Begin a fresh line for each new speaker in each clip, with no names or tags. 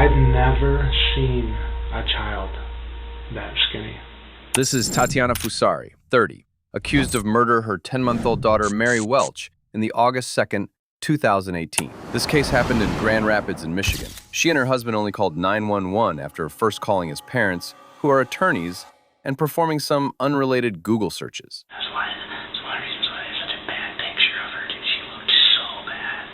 I've never seen a child that skinny.
This is Tatiana Fusari, 30, accused of murder her 10-month-old daughter Mary Welch in the August 2nd, 2018. This case happened in Grand Rapids in Michigan. She and her husband only called 911 after first calling his parents, who are attorneys, and performing some unrelated Google searches.
That's one of the reasons why I had such a bad picture of her, dude. She looked so bad.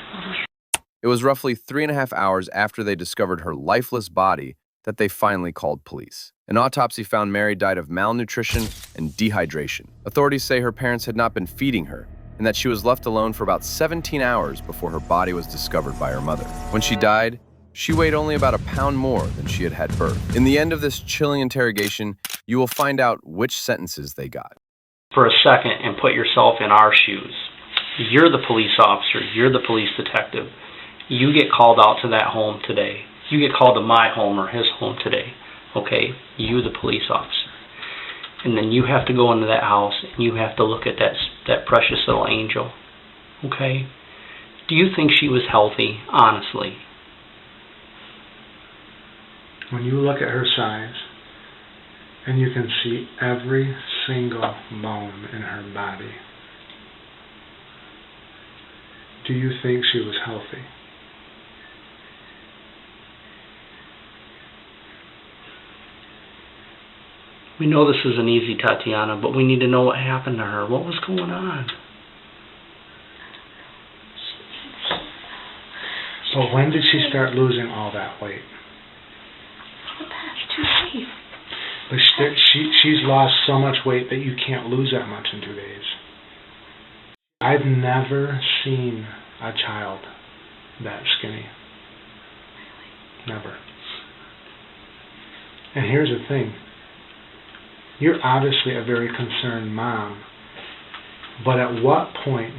It was roughly 3.5 hours after they discovered her lifeless body that they finally called police. An autopsy found Mary died of malnutrition and dehydration. Authorities say her parents had not been feeding her, and that she was left alone for about 17 hours before her body was discovered by her mother. When she died, she weighed only about a pound more than she had had birth. In the end of this chilling interrogation, you will find out which sentences they got.
For a second and put yourself in our shoes. You're the police officer. You're the police detective. You get called out to that home today. You get called to my home or his home today. Okay? You, the police officer. And then you have to go into that house and you have to look at that precious little angel. Okay? Do you think she was healthy, honestly?
When you look at her size, and you can see every single bone in her body, do you think she was healthy?
We know this isn't easy, Tatiana, but we need to know what happened to her. What was going on?
So when did she start losing all that weight?
For the past 2 days.
But she's lost so much weight that you can't lose that much in 2 days. I've never seen a child that skinny. Never. And here's the thing. You're obviously a very concerned mom, but at what point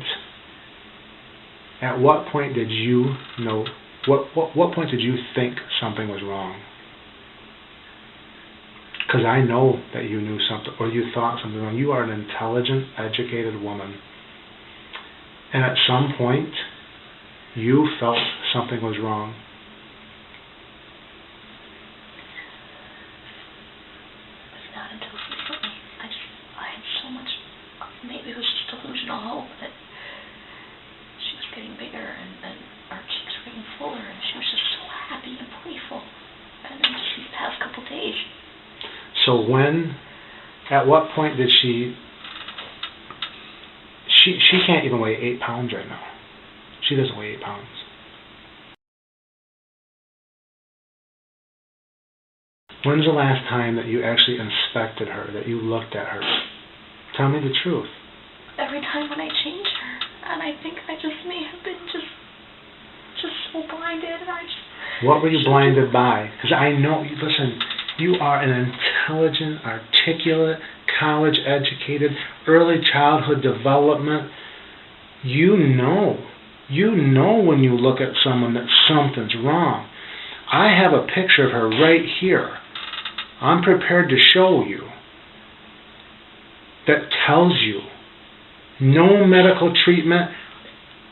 did you know, what point did you think something was wrong? Because I know that you knew something, or you thought something wrong. You are an intelligent, educated woman. And at some point, you felt something was wrong.
It's not until recently. I had so much, maybe it was just delusional hope that she was getting bigger and our cheeks were getting fuller and she was just so happy and playful. And then just these past couple days.
So at what point did she can't even weigh 8 pounds right now. She doesn't weigh 8 pounds. When's the last time that you actually inspected her, that you looked at her? Tell me the truth.
Every time when I change her, and I think I just may have been just so blinded.
What were you blinded by? Because I know, listen, you are an intelligent, articulate, college-educated, early childhood development. You know when you look at someone that something's wrong. I have a picture of her right here. I'm prepared to show you. That tells you no medical treatment.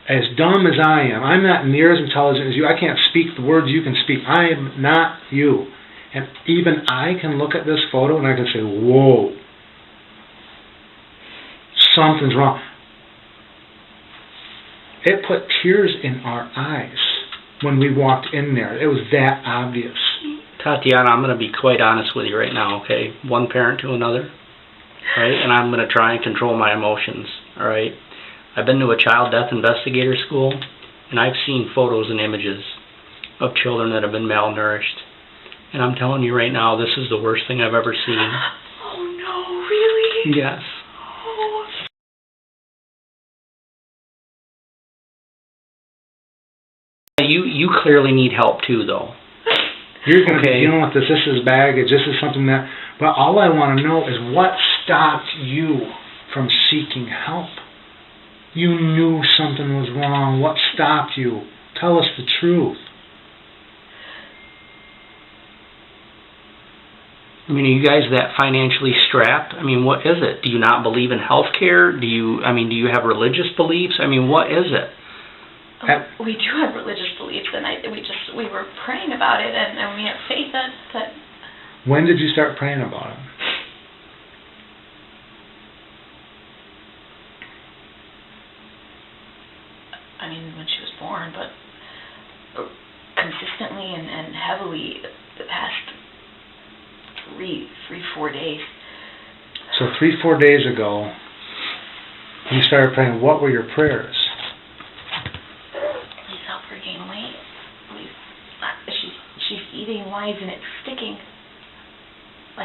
As dumb as I am, I'm not near as intelligent as you. I can't speak the words you can speak. I am not you. And even I can look at this photo and I can say, whoa, something's wrong. It put tears in our eyes when we walked in there. It was that obvious.
Tatiana, I'm going to be quite honest with you right now, okay? One parent to another, right? And I'm going to try and control my emotions, all right? I've been to a child death investigator school, and I've seen photos and images of children that have been malnourished. And I'm telling you right now, this is the worst thing I've ever seen.
Oh no, really?
Yes.
Oh.
You clearly need help too, though.
You're going to be dealing with this. This is baggage. This is something that... But all I want to know is what stopped you from seeking help? You knew something was wrong. What stopped you? Tell us the truth.
I mean, are you guys that financially strapped? I mean, what is it? Do you not believe in health care? Do you have religious beliefs? I mean, what is it?
We do have religious beliefs. beliefs, and we were praying about it, and we had faith that.
When did you start praying about it?
I mean, when she was born, but consistently and heavily the past 4 days.
So 3-4 days ago, you started praying. What were your prayers?
Please help her gain weight. She's eating wise and it's sticking. She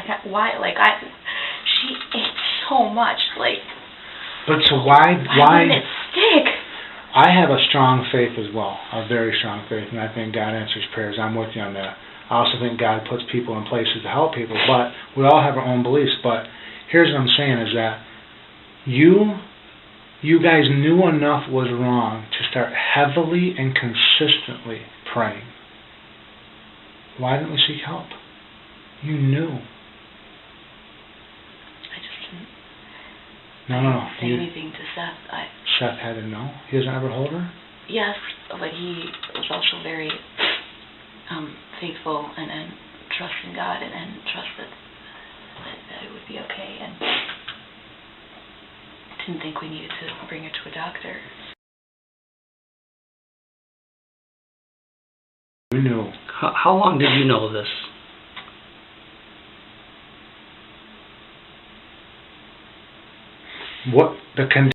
ate so much,
But so why
wouldn't it stick?
I have a strong faith as well, a very strong faith, and I think God answers prayers. I'm with you on that. I also think God puts people in places to help people, but we all have our own beliefs. But here's what I'm saying is that you guys knew enough was wrong to start heavily and consistently praying. Why didn't we seek help? You knew.
I just didn't
No.
say anything to Seth.
Seth had to know? He doesn't ever hold her?
Yes, but he was also very faithful and trust in God and trust that it would be okay, and didn't think we needed to bring her to a doctor.
You knew.
How long did you know this?
What the condition?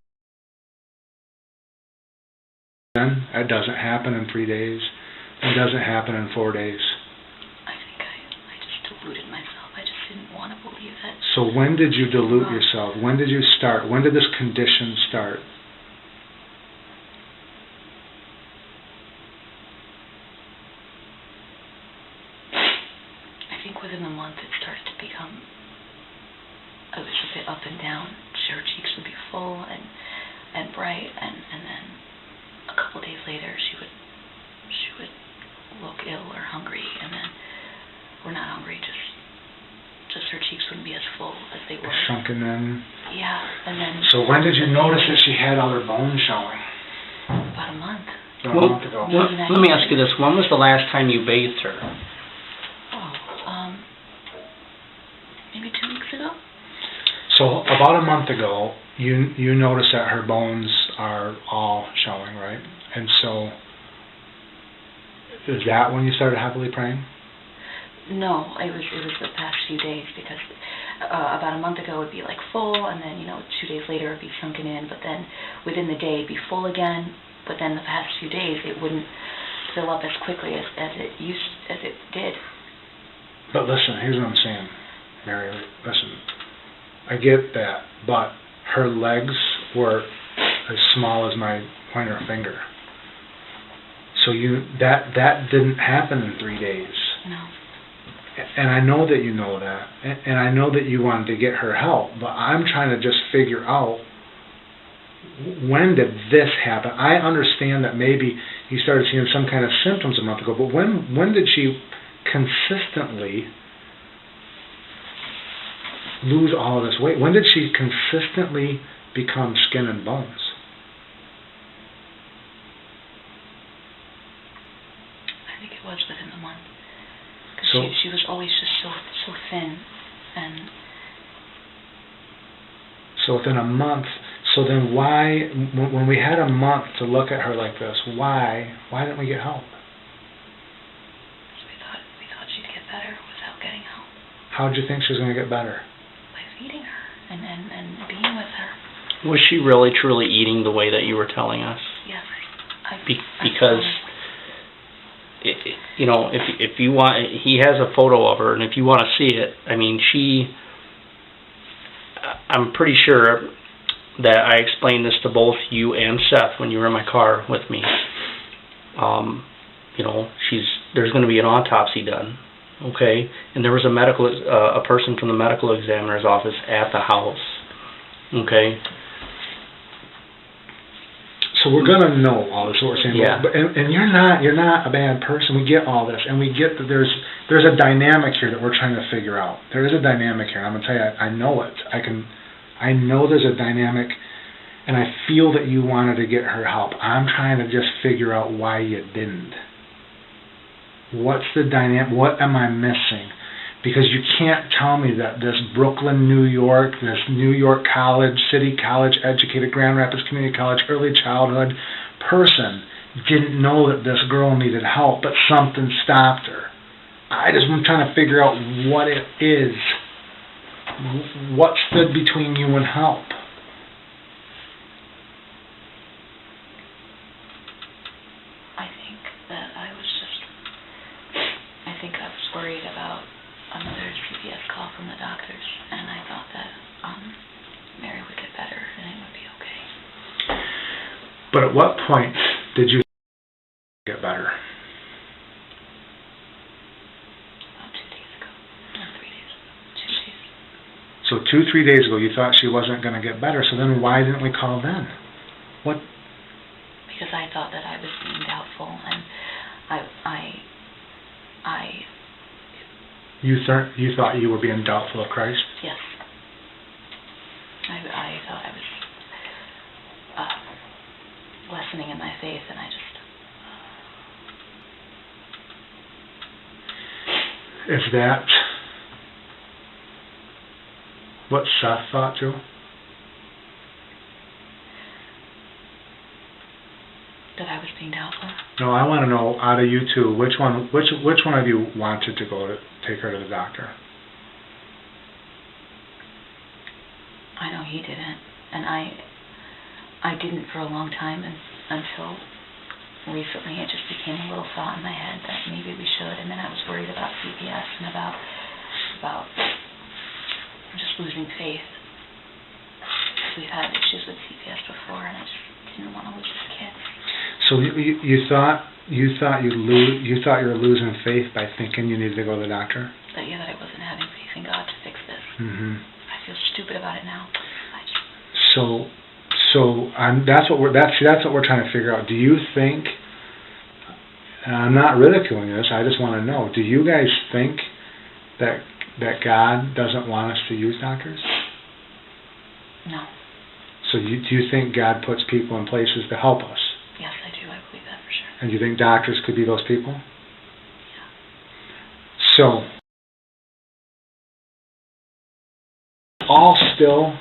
It doesn't happen in 3 days. It doesn't happen in 4 days.
I think I just deluded myself. I just didn't want to believe that.
So when did you delude yourself? When did you start? When did this condition start?
I think within a month it started to become, it was a bit up and down. Her cheeks would be full and bright, and then a couple days later she would look ill or hungry, and then we're not hungry, just her cheeks wouldn't be as full as they were.
Shrunken in.
Yeah, and then.
So when did you notice that she had all her bones showing?
About a month.
About a month ago.
Let me ask you this. When was the last time you bathed her?
Maybe 2 weeks ago.
So about a month ago, you noticed that her bones are all showing, right? And so, is that when you started heavily praying?
No, it was the past few days, because about a month ago it would be full, and then 2 days later it would be sunken in, but then within the day it'd be full again. But then the past few days it wouldn't fill up as quickly as it did.
But listen, here's what I'm saying, Mary. Listen, I get that, but her legs were as small as my pointer finger. So that didn't happen in 3 days.
No.
And I know that you know that, and I know that you wanted to get her help, but I'm trying to just figure out, when did this happen? I understand that maybe you started seeing some kind of symptoms a month ago, but when did she consistently lose all of this weight? When did she consistently become skin and bones?
I think it was within a month.
So
she was always just so thin, and
so within a month. So then why, when we had a month to look at her like this, why didn't we get help?
We thought she'd get better without getting help.
How did you think she was going to get better?
By feeding her and being with her.
Was she really truly eating the way that you were telling us?
Yes.
Because if you want, he has a photo of her, and if you want to see it, I mean, I'm pretty sure that I explained this to both you and Seth when you were in my car with me. There's going to be an autopsy done, okay? And there was a person from the medical examiner's office at the house, okay?
So we're going to know all this, what we're saying.
Yeah.
And you're not a bad person. We get all this, and we get that there's a dynamic here that we're trying to figure out. There is a dynamic here. I'm going to tell you, I know it. I know there's a dynamic, and I feel that you wanted to get her help. I'm trying to just figure out why you didn't. What's the dynamic? What am I missing? Because you can't tell me that this Brooklyn, New York, this New York college, city college educated, Grand Rapids Community College, early childhood person didn't know that this girl needed help, but something stopped her. I'm trying to figure out what it is. What stood between you and help?
I was worried about another CPS call from the doctors, and I thought that Mary would get better and it would be okay.
But at what point did you get better?
About 2 days ago. No, 3 days ago. 2 days.
So 2-3 days ago you thought she wasn't going to get better, so then why didn't we call then? What?
Because I thought that I was being doubtful, and
You thought you were being doubtful of Christ?
Yes. I thought I was lessening in my faith, and I just...
Is that what Seth thought too?
That I was being doubtful?
No, I want to know, out of you two, which one of you wanted to go to take her to the doctor?
I know he didn't, and I didn't for a long time, until recently it just became a little thought in my head that maybe we should, and then I was worried about CPS and about just losing faith. We've had issues with CPS before, and I just didn't want to lose this kid.
So you thought you were losing faith by thinking you needed to go to the doctor?
That I wasn't having faith in God to fix this.
Mm-hmm.
I feel stupid about it now.
That's what we're trying to figure out. Do you think? And I'm not ridiculing this. I just want to know. Do you guys think that God doesn't want us to use doctors?
No.
So do you think God puts people in places to help us?
Yes, I do. I believe that for sure.
And you think doctors could be those people?
Yeah.
So, all still,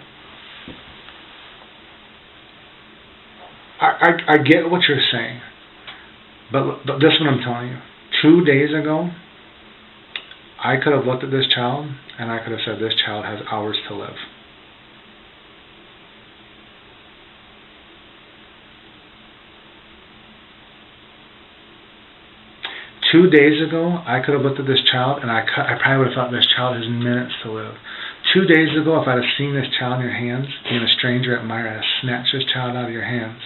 I get what you're saying, but this is what I'm telling you. 2 days ago, I could have looked at this child and I could have said, this child has hours to live. Two days ago, I could have looked at this child and I probably would have thought this child has minutes to live. 2 days ago, if I'd have seen this child in your hands, being a stranger at Myra, I'd have snatched this child out of your hands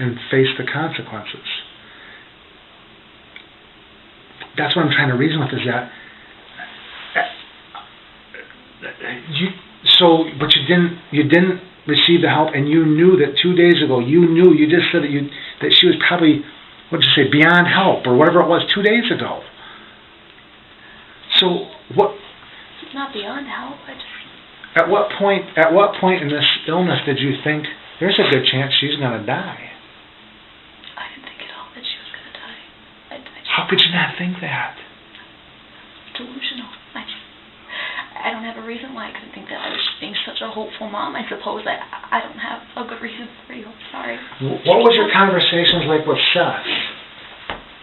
and faced the consequences. That's what I'm trying to reason with, is that but you didn't receive the help, and you knew that 2 days ago, you just said that she was probably, what did you say, beyond help, or whatever it was 2 days ago. So what?
Not beyond help.
At what point in this illness did you think there's a good chance she's going to die?
I didn't think at all that she was going to die.
How could you not think that?
Delusional. I don't have a reason why I couldn't think that. I was just being such a hopeful mom. I suppose I don't have a good reason for you. I'm sorry.
What was your conversations like with Seth?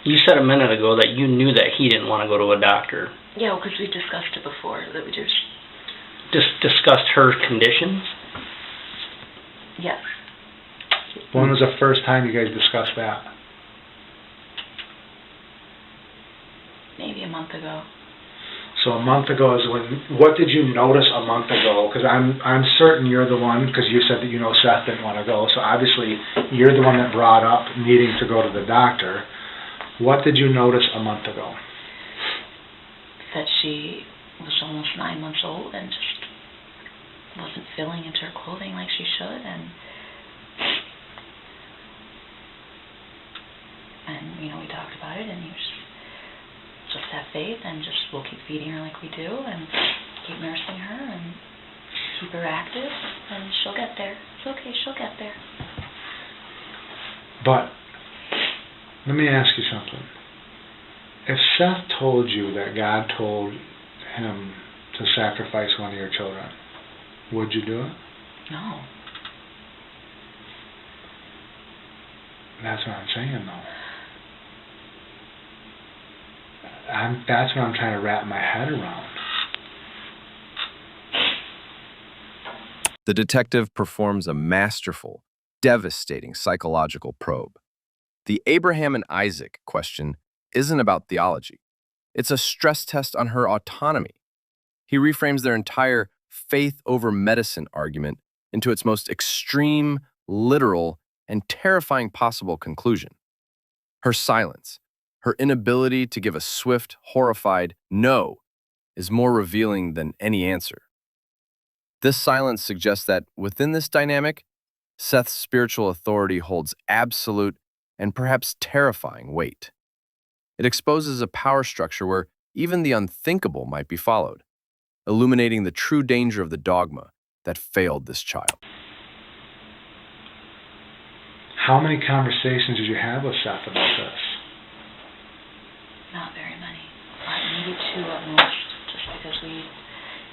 You said a minute ago that you knew that he didn't want to go to a doctor.
Yeah, because we discussed it before. That we just
discussed her conditions?
Yes.
When was the first time you guys discussed that?
Maybe a month ago.
So a month ago is when. What did you notice a month ago? Because I'm certain you're the one, because you said that Seth didn't want to go. So obviously you're the one that brought up needing to go to the doctor. What did you notice a month ago?
That she was almost 9 months old and just wasn't filling into her clothing like she should, and we talked about it, and you just have faith, and we'll keep feeding her like we do, and keep nursing her, and keep her active, and she'll get there. It's okay, she'll get there.
But let me ask you something. If Seth told you that God told him to sacrifice one of your children, would you do it?
No.
That's what I'm saying, though. That's what I'm trying to wrap my head around.
The detective performs a masterful, devastating psychological probe. The Abraham and Isaac question isn't about theology. It's a stress test on her autonomy. He reframes their entire faith over medicine argument into its most extreme, literal, and terrifying possible conclusion. Her silence, her inability to give a swift, horrified no, is more revealing than any answer. This silence suggests that within this dynamic, Seth's spiritual authority holds absolute and perhaps terrifying weight. It exposes a power structure where even the unthinkable might be followed, illuminating the true danger of the dogma that failed this child.
How many conversations did you have with Seth about this?
Not very many. Maybe 2 at most, just because we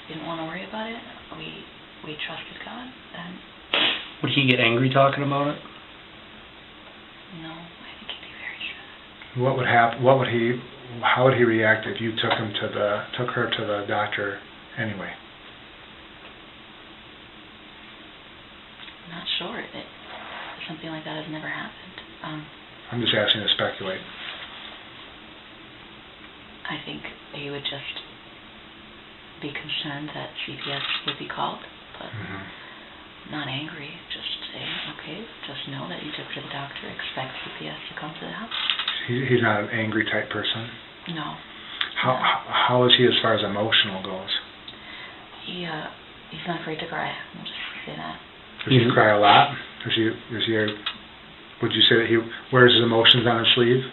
didn't want to worry about it. We trusted God, and
Would he get angry talking about it?
no, I think he'd be very stressed.
What would happen? How would he react if you took her to the doctor anyway?
I'm not sure. Something like that has never happened.
I'm just asking to speculate.
I think he would just be concerned that CPS would be called, but not angry. Just say, okay, just know that you took her to the doctor. Expect CPS to come to the house.
He's not an angry type person.
No.
How is he as far as emotional goes?
He's not afraid to cry. I'll just say that.
Does he cry a lot? Would you say that he wears his emotions on his sleeve?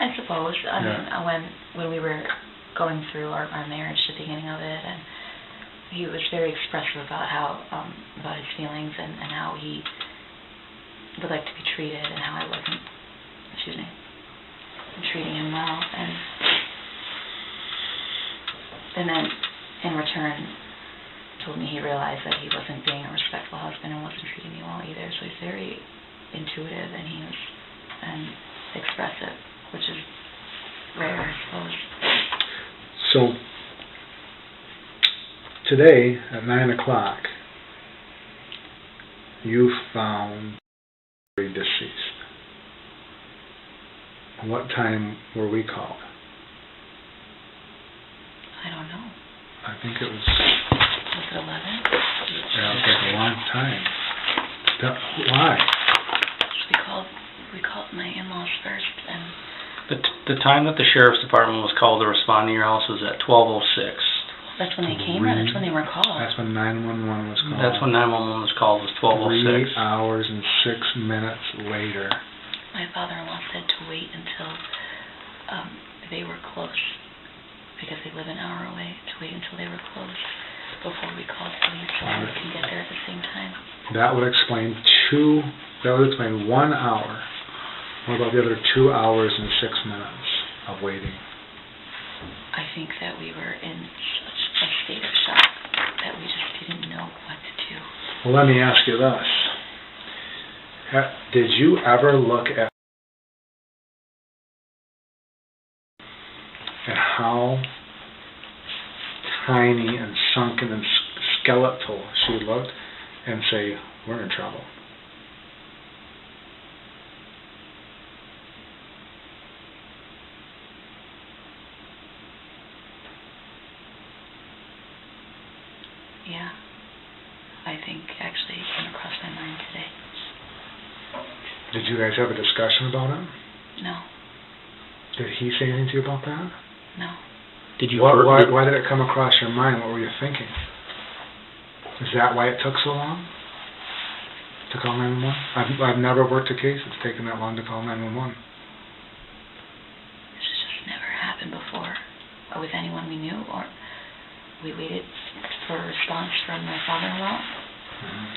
I suppose. I mean, when we were going through our marriage, the beginning of it, and he was very expressive about about his feelings and how he would like to be treated, and how I wasn't, treating him well, and then in return told me he realized that he wasn't being a respectful husband and wasn't treating me well either. So he's very intuitive, and expressive, which is rare, I suppose.
So today at 9 o'clock, you found deceased. What time were we called?
I don't know.
I think it was.
Was it 11?
Yeah, it was like a long time. Why?
We called my in-laws first, and
The time that the sheriff's department was called to respond to your house was at 12:06.
that's when they came, or that's when they were called.
That's when 911 was called.
That's when 911 was called, was 12:06.
3 hours and 6 minutes later.
My father-in-law said to wait until they were close, because they live an hour away, to wait until they were close before we called police, so we can get there at the same time.
That would explain 1 hour. What about the other 2 hours and 6 minutes of waiting?
I think that we were in such a state of shock that we just didn't know what to do.
Well, let me ask you this. Did you ever look at how tiny and sunken and skeletal she looked and say, we're in trouble?
Yeah, I think actually it came across my mind today.
Did you guys have a discussion about it?
No.
Did he say anything to you about that?
No.
Did you?
Why did it come across your mind? What were you thinking? Is that why it took so long to call 911? I've never worked a case that's taken that long to call 911.
This has just never happened before, or with anyone we knew, or we waited for a response from my father-in-law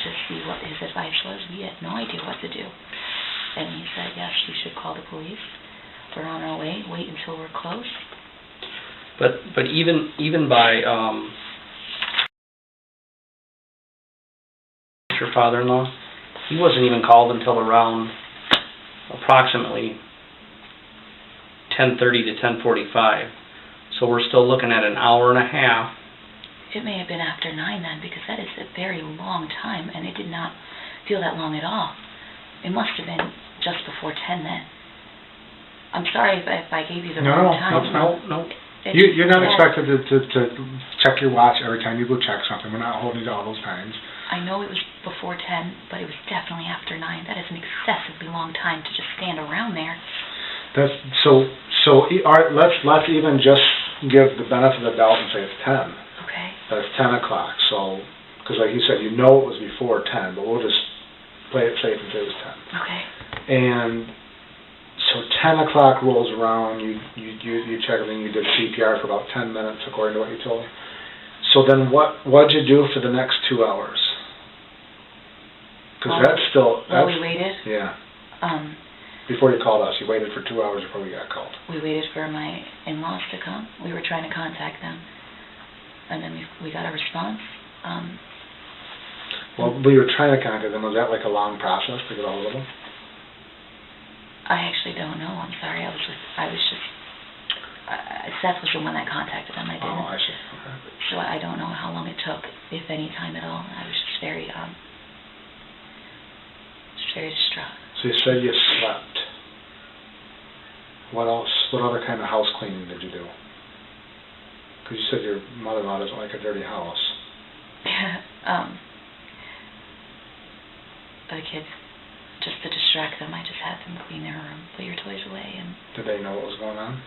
to see what his advice was. We had no idea what to do. And he said, yes, you should call the police. we're on our way, wait until we're close.
But even by your father-in-law, he wasn't even called until around approximately 10:30 to 10:45. So we're still looking at an hour and a half.
It may have been after 9 then, because that is a very long time, and it did not feel that long at all. It must have been just before 10 then. I'm sorry if I gave you the wrong time.
No.
You're not expected to check your watch every time you go check something. We're not holding you to all those times.
I know it was before 10, but it was definitely after 9. That is an excessively long time to just stand around there.
That's so. All right, let's even just give the benefit of the doubt and say it's 10.
Okay.
That's 10 o'clock. So, because like you said, you know it was before 10, but we'll just play it safe and say it was 10.
Okay.
And so 10 o'clock rolls around. You check everything. You did CPR for about 10 minutes, according to what you told me. So then, what'd you do for the next 2 hours? Because that's still.
Well, we waited.
Yeah. Before you called us, you waited for 2 hours before we got called.
We waited for my in-laws to come. We were trying to contact them, and then we got a response.
Well, we were trying to contact them. Was that like a long process to get a hold of them?
I actually don't know. I'm sorry. Seth was the one that contacted them. I didn't.
Oh, I see. Okay.
So I don't know how long it took, if any time at all. I was just very distraught.
So you said you slept. What else? What other kind of house cleaning did you do? Because you said your mother-in-law doesn't like a dirty house.
The kids, just to distract them, I just had them clean their room, put your toys away, and...
Did they know what was going on?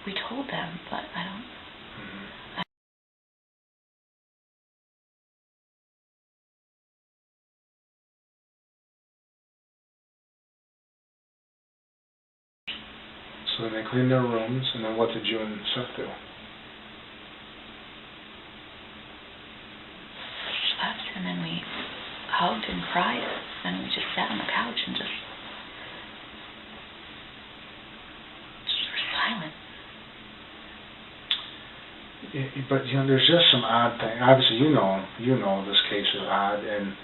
We told them, but I don't...
So then they cleaned their rooms, and then what did you and Seth do?
Slept, and then we hugged and cried, and we just sat on the couch and just were silent.
But there's just some odd thing. Obviously, you know this case is odd, and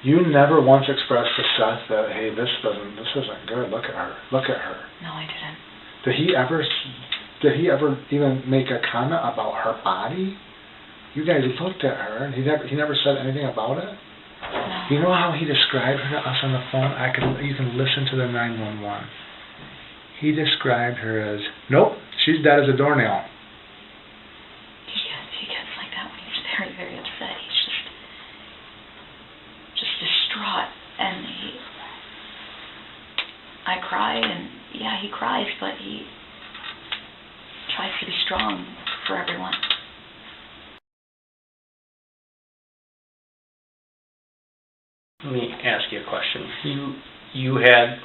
you never once expressed to Seth that, hey, this isn't good. Look at her.
No, I didn't.
Did he ever even make a comment about her body? You guys looked at her, and he never said anything about it?
No.
You know how he described her to us on the phone? You can listen to the 911. He described her as, nope, she's dead as a doornail.
He gets like that when he's very, very upset. He's just distraught, and I cry, and yeah, he cries, but he tries to be strong for everyone.
Let me ask you a question. You had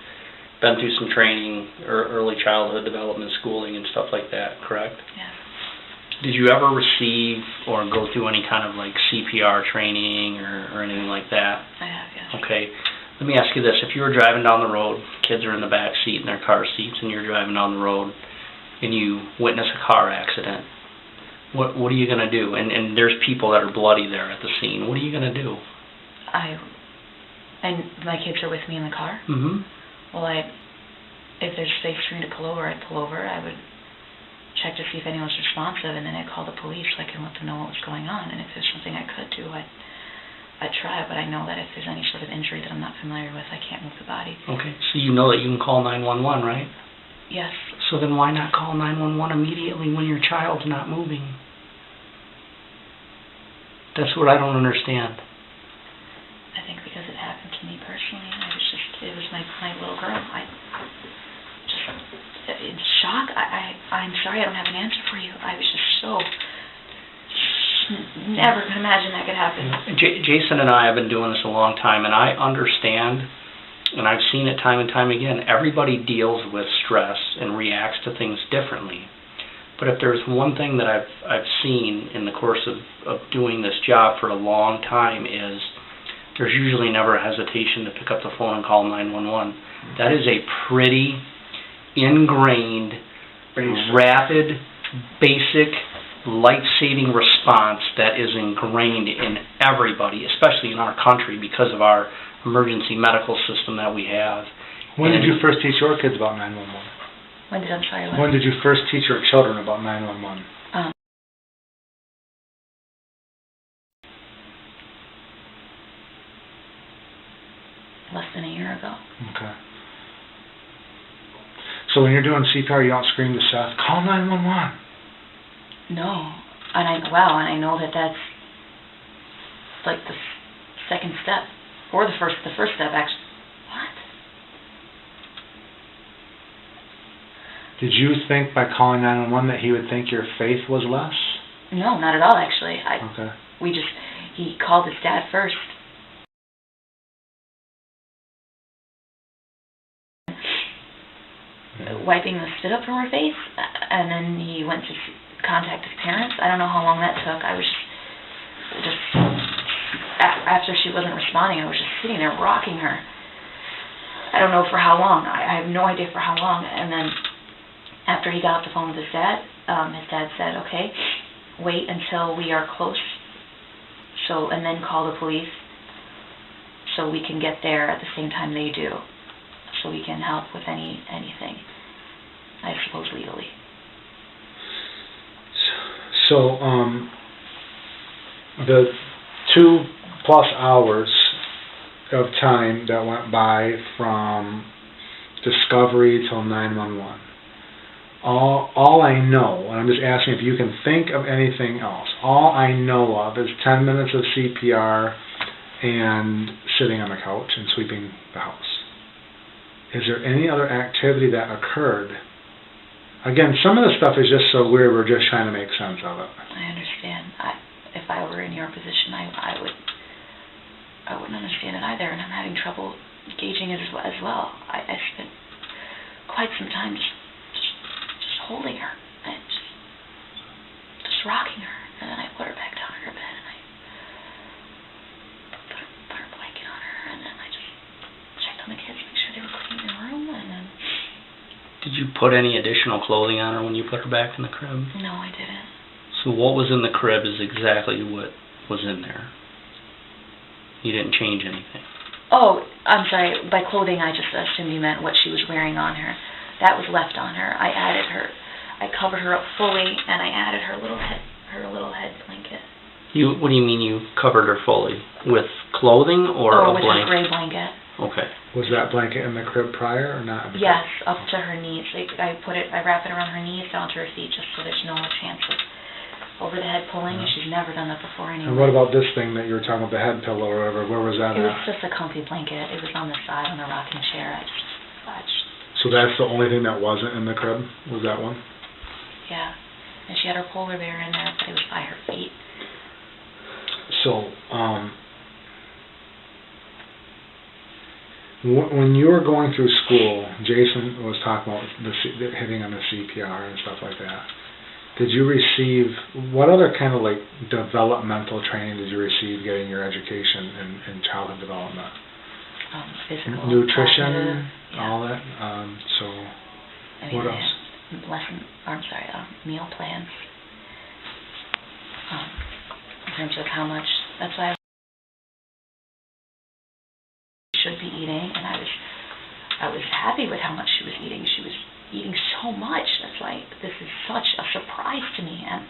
been through some training or early childhood development schooling and stuff like that, correct?
Yeah.
Did you ever receive or go through any kind of like CPR training or anything like that?
I have, yes.
Okay. Let me ask you this. If you were driving down the road, kids are in the back seat in their car seats, and you're driving down the road, and you witness a car accident, what are you going to do? And there's people that are bloody there at the scene. What are you going to do?
And my kids are with me in the car?
Mm-hmm.
Well, if there's space for me to pull over, I'd pull over. I would check to see if anyone's responsive, and then I'd call the police so I can let them know what was going on. And if there's something I could do, I'd try, but I know that if there's any sort of injury that I'm not familiar with, I can't move the body.
Okay, so you know that you can call 911, right?
Yes.
So then why not call 911 immediately when your child's not moving? That's what I don't understand.
I think because it happened to me personally, it was my little girl. In shock. I'm sorry, I don't have an answer for you. I was just so... Never could imagine that could happen.
Jason and I have been doing this a long time, and I understand, and I've seen it time and time again, everybody deals with stress and reacts to things differently. But if there's one thing that I've seen in the course of doing this job for a long time is there's usually never a hesitation to pick up the phone and call 911. That is a pretty ingrained, rapid, basic, life-saving response that is ingrained in everybody, especially in our country because of our emergency medical system that we have.
When did you first teach your kids about 911? When did you first teach your children about 911?
Less than a year ago.
Okay. So when you're doing CPR, you don't scream to Seth, call 911.
No. And I know that that's like the second step. Or the first step, actually. What?
Did you think by calling 911 that he would think your faith was less?
No, not at all, actually.
Okay.
He called his dad first. Wiping the spit up from her face, and then he went to contact his parents. I don't know how long that took. I was just after she wasn't responding, I was just sitting there rocking her. I don't know for how long. I have no idea for how long. And then after he got off the phone with his dad said, okay, wait until we are close, and then call the police so we can get there at the same time they do, so we can help with anything, I suppose, legally.
So, the 2+ hours of time that went by from discovery till 911, all I know, and I'm just asking if you can think of anything else, all I know of is 10 minutes of CPR and sitting on the couch and sweeping the house. Is there any other activity that occurred? Again, some of the stuff is just so weird, we're just trying to make sense of it.
I understand. If I were in your position, I wouldn't understand it either, and I'm having trouble gauging it as well. I spent quite some time just holding her, and just rocking her, and then I put her back down in her bed, and I put her blanket on her, and then I just checked on the kids, make sure they were cleaning the room, and then...
Did you put any additional clothing on her when you put her back in the crib?
No, I didn't.
So what was in the crib is exactly what was in there. You didn't change anything.
Oh, I'm sorry. By clothing, I just assumed you meant what she was wearing on her. That was left on her. I covered her up fully, and I added her little head blanket.
What do you mean you covered her fully? With clothing or a blanket?
With a gray blanket.
Okay.
Was that blanket in the crib prior or not?
Yes, up to her knees. I wrap it around her knees down to her feet, just so there's no chance of over the head pulling. Yeah. She's never done that before anyway.
And what about this thing that you were talking about, the head pillow or whatever? Where was that at?
It was just a comfy blanket. It was on the side on the rocking chair.
So that's the only thing that wasn't in the crib? Was that one?
Yeah. And she had her polar bear in there, but it was by her feet.
So, when you were going through school, Jason was talking about the hitting on the CPR and stuff like that. Did you receive, what other kind of like developmental training did you receive getting your education in childhood development?
Physical,
nutrition,
yeah.
all that. What else?
Meal plans. In terms of how much, that's why I should be eating, and I was happy with how much she was eating. She was eating so much. That's why this is such a surprise to me. And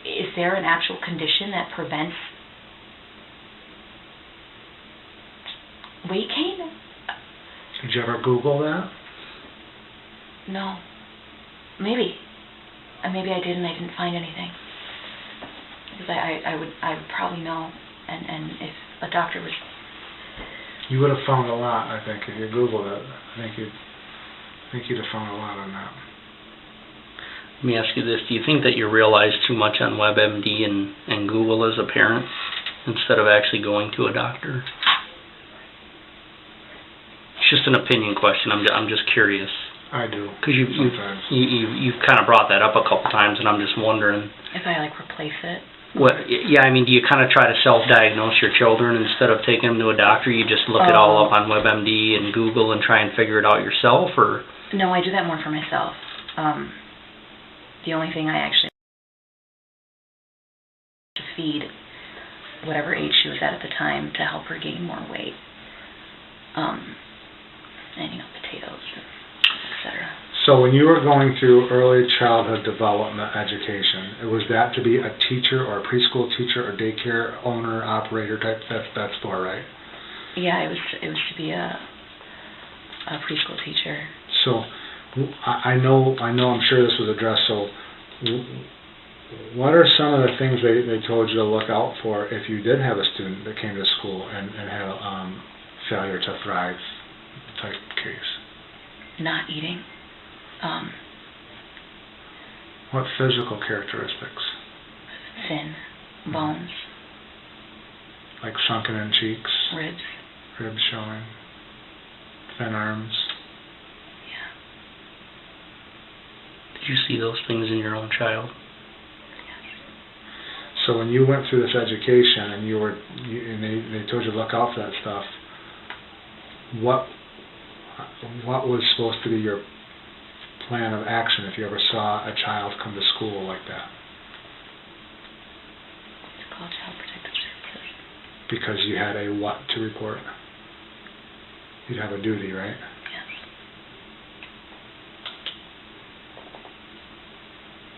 is there an actual condition that prevents weight gain?
Did you ever Google that?
No. Maybe. Maybe I did and I didn't find anything. Because I would probably know, and if a doctor was...
You would have found a lot, I think, if you Googled it. I think you'd have found a lot on that.
Let me ask you this. Do you think that you realize too much on WebMD and Google as a parent instead of actually going to a doctor? It's just an opinion question. I'm just curious.
I do.
Because you've kind of brought that up a couple times, and I'm just wondering.
If I replace it.
Yeah, I mean, do you kind of try to self-diagnose your children instead of taking them to a doctor? You just look it all up on WebMD and Google and try and figure it out yourself, or
No, I do that more for myself. The only thing I actually to feed whatever age she was at the time to help her gain more weight. And, potatoes, etc.
So when you were going through early childhood development education, was that to be a teacher or a preschool teacher or daycare owner, operator type? That's for, right?
Yeah, it was to be a preschool teacher.
So I know I'm sure this was addressed. So what are some of the things they told you to look out for if you did have a student that came to school and had a failure to thrive type case?
Not eating.
What physical characteristics?
Thin bones.
Like sunken in cheeks?
Ribs
showing? Thin arms?
Yeah.
Did you see those things in your own child?
Yes.
So when you went through this education and they told you to look out for that stuff, what was supposed to be your plan of action if you ever saw a child come to school like that?
It's called Child Protective Services.
Because you had a what to report? You'd have a duty, right?
Yes.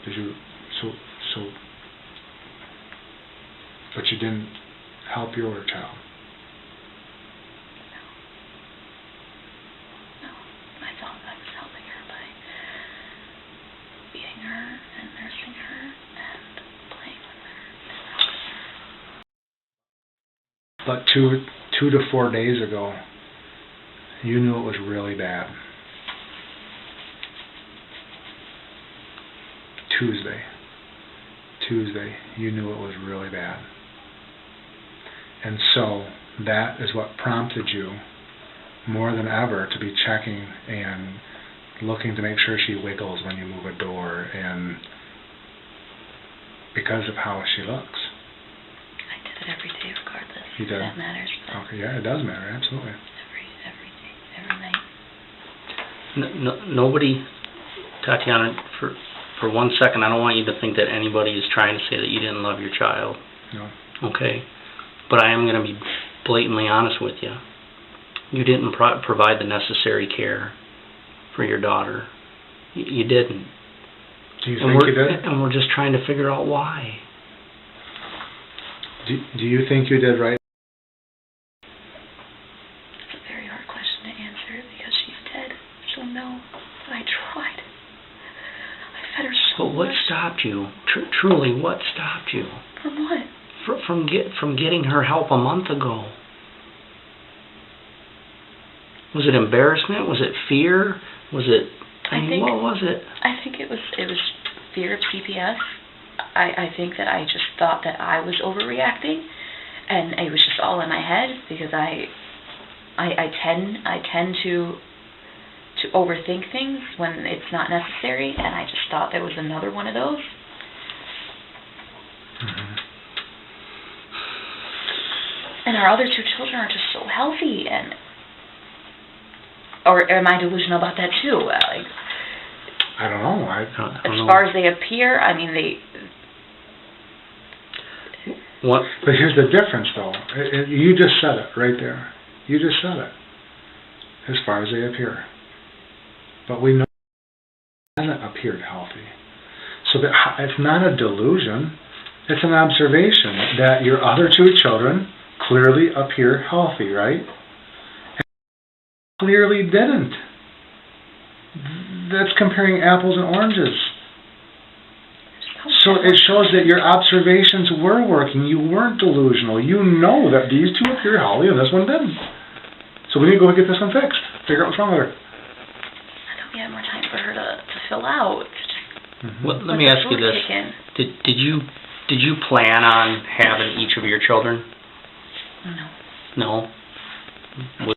Did you, but you didn't help your child?
No. I thought I was helping her by feeding her and nursing her and playing with her.
But two to 4 days ago, you knew it was really bad. Tuesday, you knew it was really bad. And so that is what prompted you more than ever to be checking and looking to make sure she wiggles when you move a door, and because of how she looks.
I did it every day regardless.
You did?
That matters.
Okay, yeah, it does matter, absolutely.
Every day, every night.
Nobody, Tatiana, for 1 second, I don't want you to think that anybody is trying to say that you didn't love your child.
No.
Okay? But I am going to be blatantly honest with you. You didn't provide the necessary care for your daughter. You didn't.
Do you think you did?
And we're just trying to figure out why.
Do you think you did right?
It's a very hard question to answer because she's dead. So no, but I tried. I fed her so much.
But what stopped you? Truly, what stopped you?
From what?
From getting her help a month ago. Was it embarrassment? Was it fear? Was it? What was it?
I think it was fear of CPS. I think that I just thought that I was overreacting, and it was just all in my head because I tend to overthink things when it's not necessary, and I just thought there was another one of those.
Mm-hmm.
And our other two children are just so healthy, or am I delusional about that too? Like,
I don't know.
As far as they appear, I mean,
What?
But here's the difference, though. You just said it right there. You just said it. As far as they appear. But we know it hasn't appeared healthy. So it's not a delusion. It's an observation that your other two children clearly appear healthy, right? And clearly didn't. That's comparing apples and oranges. So it shows that your observations were working. You weren't delusional. You know that these two appear healthy and this one didn't. So we need to go get this one fixed. Figure out what's wrong with her.
I thought we had more time for her to fill out.
Mm-hmm.
Well, let me ask you this: Did you plan on having each of your children?
No.
No.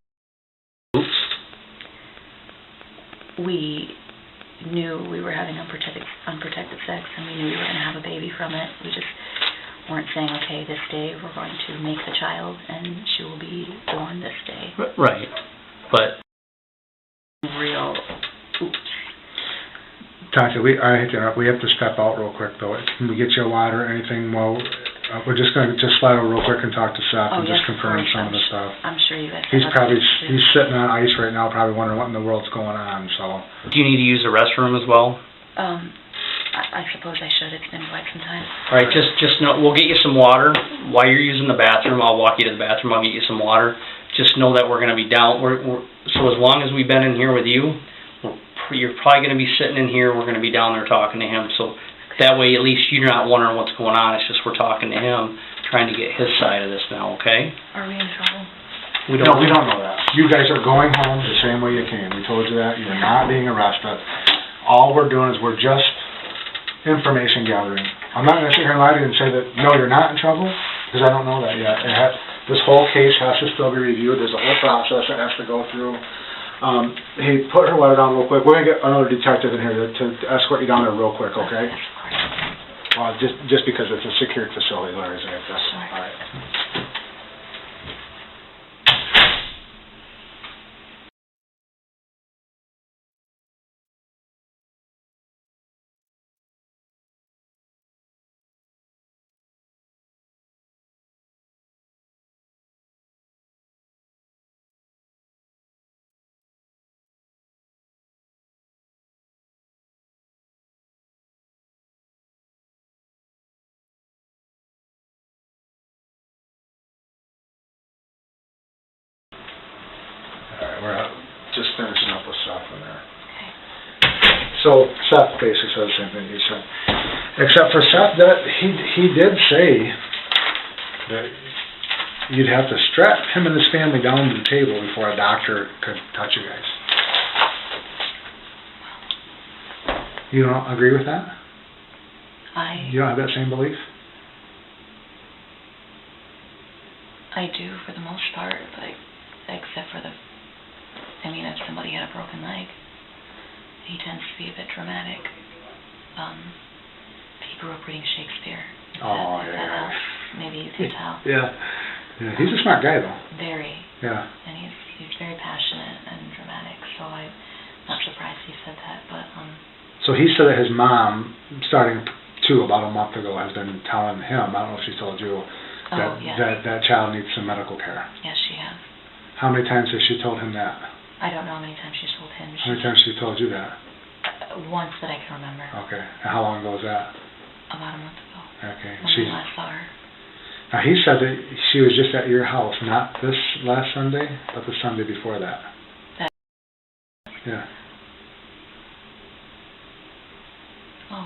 We knew we were having unprotected sex, and we knew we were going to have a baby from it. We just weren't saying, okay, this day we're going to make the child, and she will be born this day.
Right, but
Real
Tasha, I hate to interrupt. We have to step out real quick, though. Can we get you a water or anything? Well, we're just going to slide over real quick and talk to Seth and just confirm some of the stuff.
I'm sure you guys.
He's sitting on ice right now, probably wondering what in the world's going on. So.
Do you need to use the restroom as well?
I suppose I should. It's been quite some time.
All right, just know we'll get you some water while you're using the bathroom. I'll walk you to the bathroom. I'll get you some water. Just know that we're going to be down. So as long as we've been in here with you, you're probably going to be sitting in here. We're going to be down there talking to him. So that way, at least you're not wondering what's going on. It's just we're talking to him, trying to get his side of this now. Okay?
Are we in trouble?
We don't know that. You guys are going home the same way you came. We told you that. You're not being arrested. All we're doing is we're just information gathering. I'm not going to sit here and lie to you and say that, no, you're not in trouble, because I don't know that yet. This whole case has to still be reviewed. There's a whole process that has to go through. Hey, put her water down real quick. We're going to get another detective in here to escort you down there real quick, okay? Well, just because it's a secured facility, Larry. All right. We're just finishing up with Seth in there.
Okay.
So Seth basically said the same thing you said, except for Seth that he did say that you'd have to strap him and his family down to the table before a doctor could touch you guys. You don't agree with that? You don't have that same belief?
I do for the most part, but except for if somebody had a broken leg, he tends to be a bit dramatic. He grew up reading Shakespeare.
Oh,
if that helps, maybe you can tell.
Yeah, he's a smart guy, though.
Very.
Yeah.
And he's very passionate and dramatic, so I'm not surprised he said that, but...
So he said that his mom, starting about a month ago, has been telling him, I don't know if she's told you, that child needs some medical care.
Yes, she has.
How many times has she told him that?
I don't know how many times she's told him.
How many times has she told you that?
Once that I can remember.
Okay. And how long ago was that?
About a month ago.
Okay.
When I last saw her.
Now he said that she was just at your house, not this last Sunday, but the Sunday before that. Yeah.
Oh.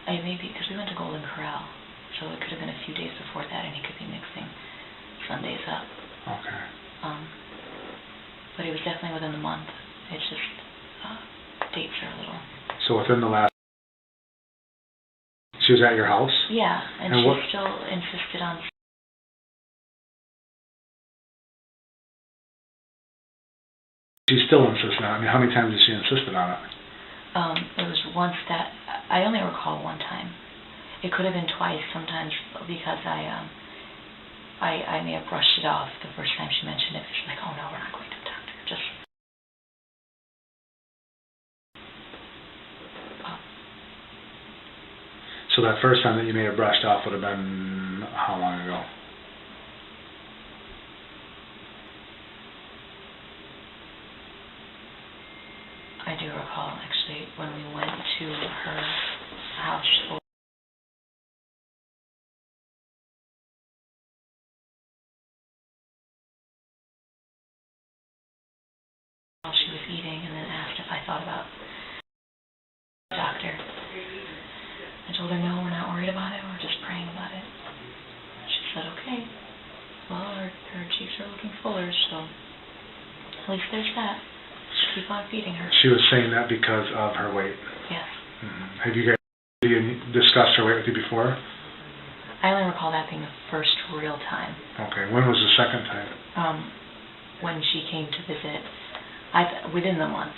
Maybe, because we went to Golden Corral, so it could have been a few days before that, and he could be mixing Sundays up.
Okay.
But it was definitely within the month. It's just, dates are a little...
So within the last... She was at your house?
Yeah, and she still insisted on...
She still insisted on it. I mean, how many times did she insisted on it?
It was once that... I only recall one time. It could have been twice sometimes, because I may have brushed it off the first time she mentioned it. She's like, oh no, we're not going to a doctor. Just...
So that first time that you may have brushed off would have been how long ago?
I do recall, actually, when we went to her house. While she was eating, and then asked if I thought about the doctor. I told her, no, we're not worried about it, we're just praying about it. She said, okay. Well, her cheeks are looking fuller, so at least there's that. Just keep on feeding her.
She was saying that because of her weight?
Yes.
Mm-hmm. Have you guys discussed her weight with you before?
I only recall that being the first real time.
Okay. When was the second time?
When she came to visit, within the month.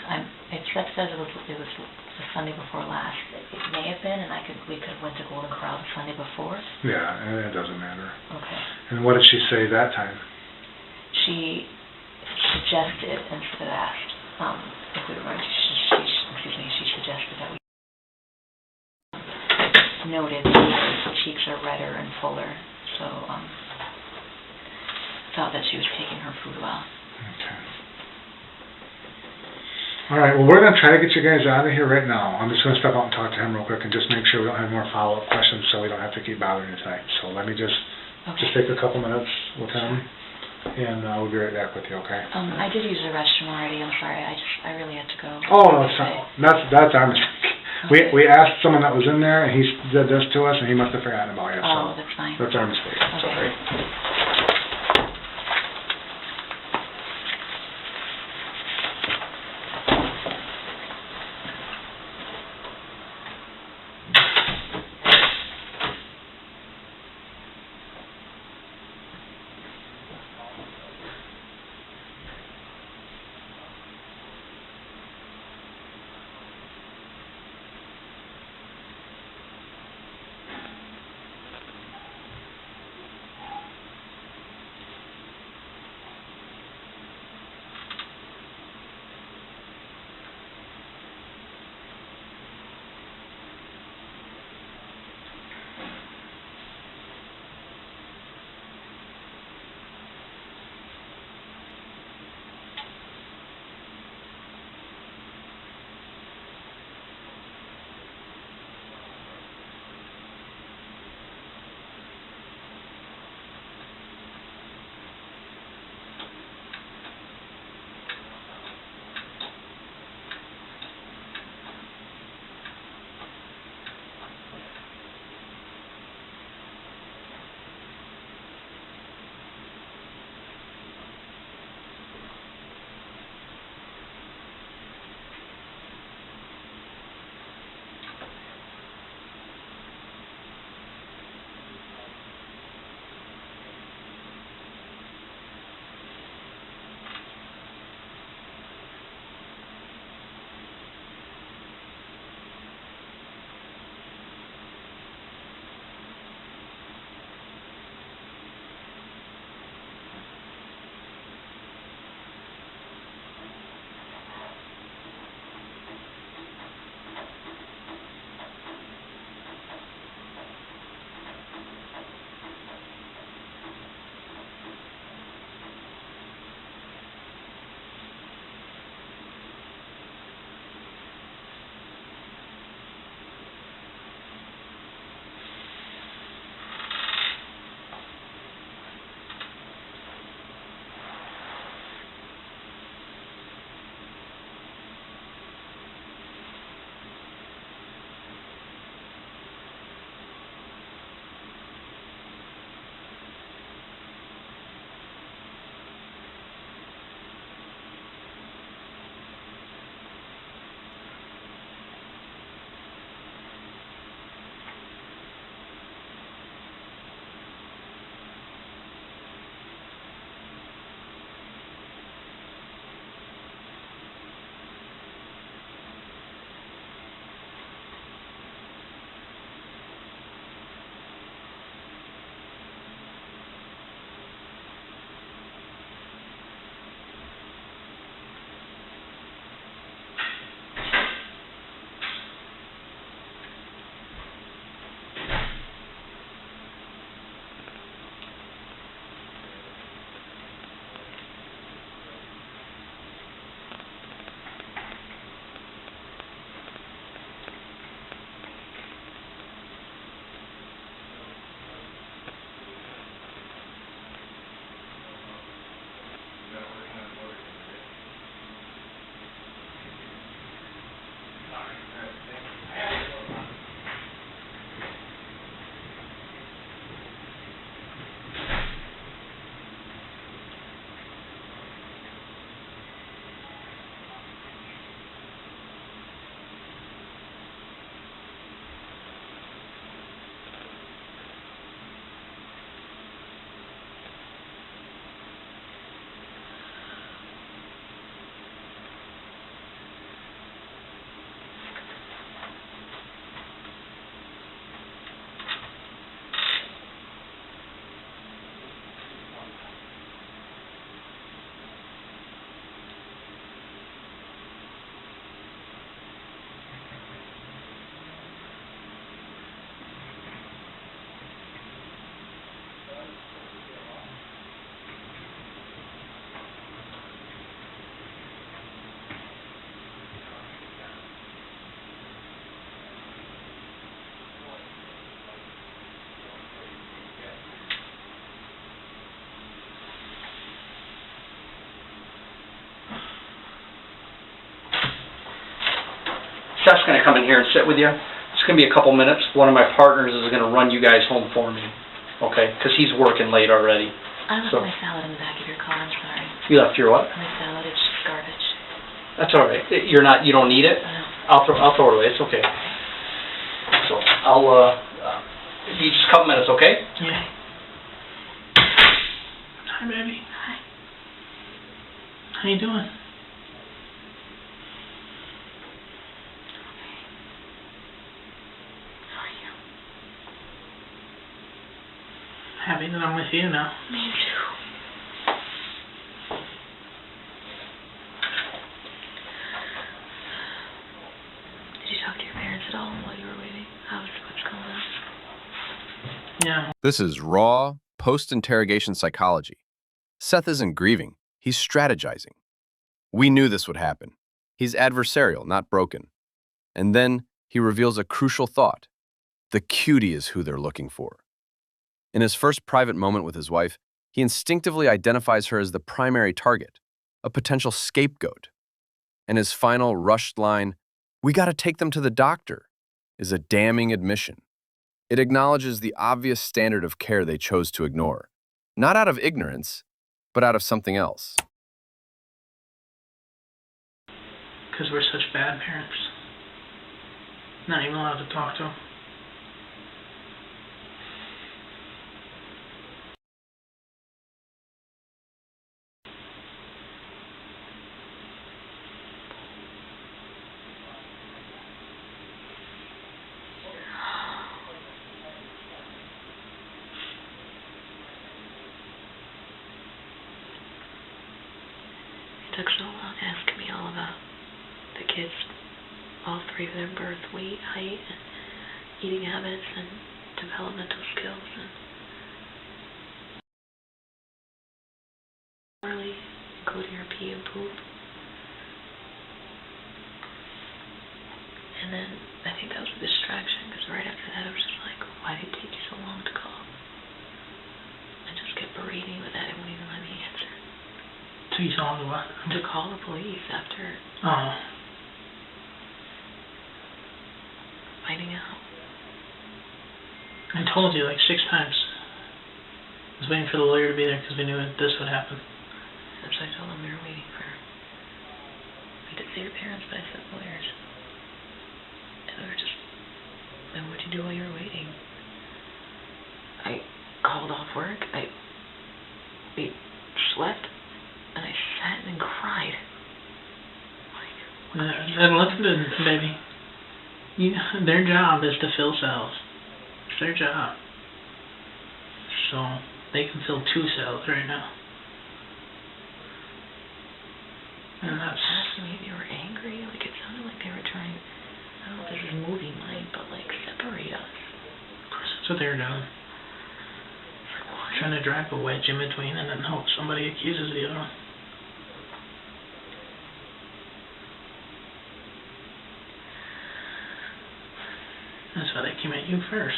It says it was the Sunday before last. It may have been, and we could have went to Golden Corral the Sunday before.
Yeah, and it doesn't matter.
Okay.
And what did she say that time?
She suggested instead of asked if we were going to, she suggested that we noted that her cheeks are redder and fuller, so thought that she was taking her food well.
Okay. All right, well, we're going to try to get you guys out of here right now. I'm just going to step out and talk to him real quick and just make sure we don't have more follow-up questions so we don't have to keep bothering you tonight. So let me just take a couple minutes with him, and we'll be right back with you, okay?
I did use the restroom already. I'm sorry. I really had to go.
Oh, no, that's our mistake.
Okay.
We asked someone that was in there, and he did this to us, and he must have forgotten about it.
Oh,
So
that's fine.
that's our mistake.
Okay.
Sorry.
Seth's going to come in here and sit with you. It's going to be a couple minutes. One of my partners is going to run you guys home for me, okay? Because he's working late already.
I left my salad in the back of your car. I'm sorry.
You left your what?
My salad. It's just garbage.
That's all right. You don't need it?
No.
I'll throw it away. It's okay. So I'll you just a couple minutes, okay?
Yeah.
Hi, baby.
Hi.
How you doing?
How are you?
Happy that I'm with you now.
Me too. Did you talk to your parents at all while you were waiting? What's going on?
Yeah.
This is raw, post-interrogation psychology. Seth isn't grieving, he's strategizing. We knew this would happen. He's adversarial, not broken. And then he reveals a crucial thought. The cutie is who they're looking for. In his first private moment with his wife, he instinctively identifies her as the primary target, a potential scapegoat. And his final rushed line, "We gotta take them to the doctor," is a damning admission. It acknowledges the obvious standard of care they chose to ignore, not out of ignorance, but out of something else.
Because we're such bad parents. Not even allowed to talk to them.
It took so long asking me all about the kids, all three of their birth, weight, height, and eating habits, and developmental skills, and early, including her pee and poop. And then I think that was a distraction, because right after that I was just like, why did it take you so long to call? I just kept berating with that. It wouldn't even let me answer.
So you saw the what?
To call the police after
Oh.
finding out.
I told you like 6 times. I was waiting for the lawyer to be there because we knew that this would happen.
And so I told them we were waiting for, I did say your parents, but I said lawyers. And they were just, and what'd you do while you were waiting? I called off work, I slept, and I sat and cried.
And listen to it, baby. Their job is to fill cells. It's their job. So they can fill 2 cells right now. And that's
Asking me if you were angry, like it sounded like they were trying, I don't know if this is movie mind, but like separate us.
that's what they're doing. Trying to drive a wedge in between and then hope somebody accuses the other one. That's why they came at you first.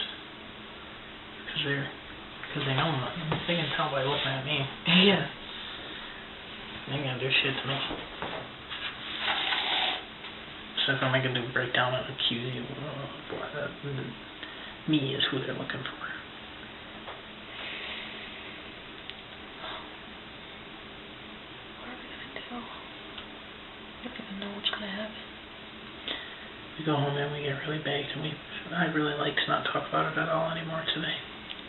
Because they know they can tell by looking at me.
Yeah.
They ain't gonna do shit to me. So if I'm making a breakdown and accuse you, me is who they're looking for.
What are we gonna do? I don't even know what's gonna happen.
We go home and we get really baked, and I'd really like to not talk about it at all anymore today.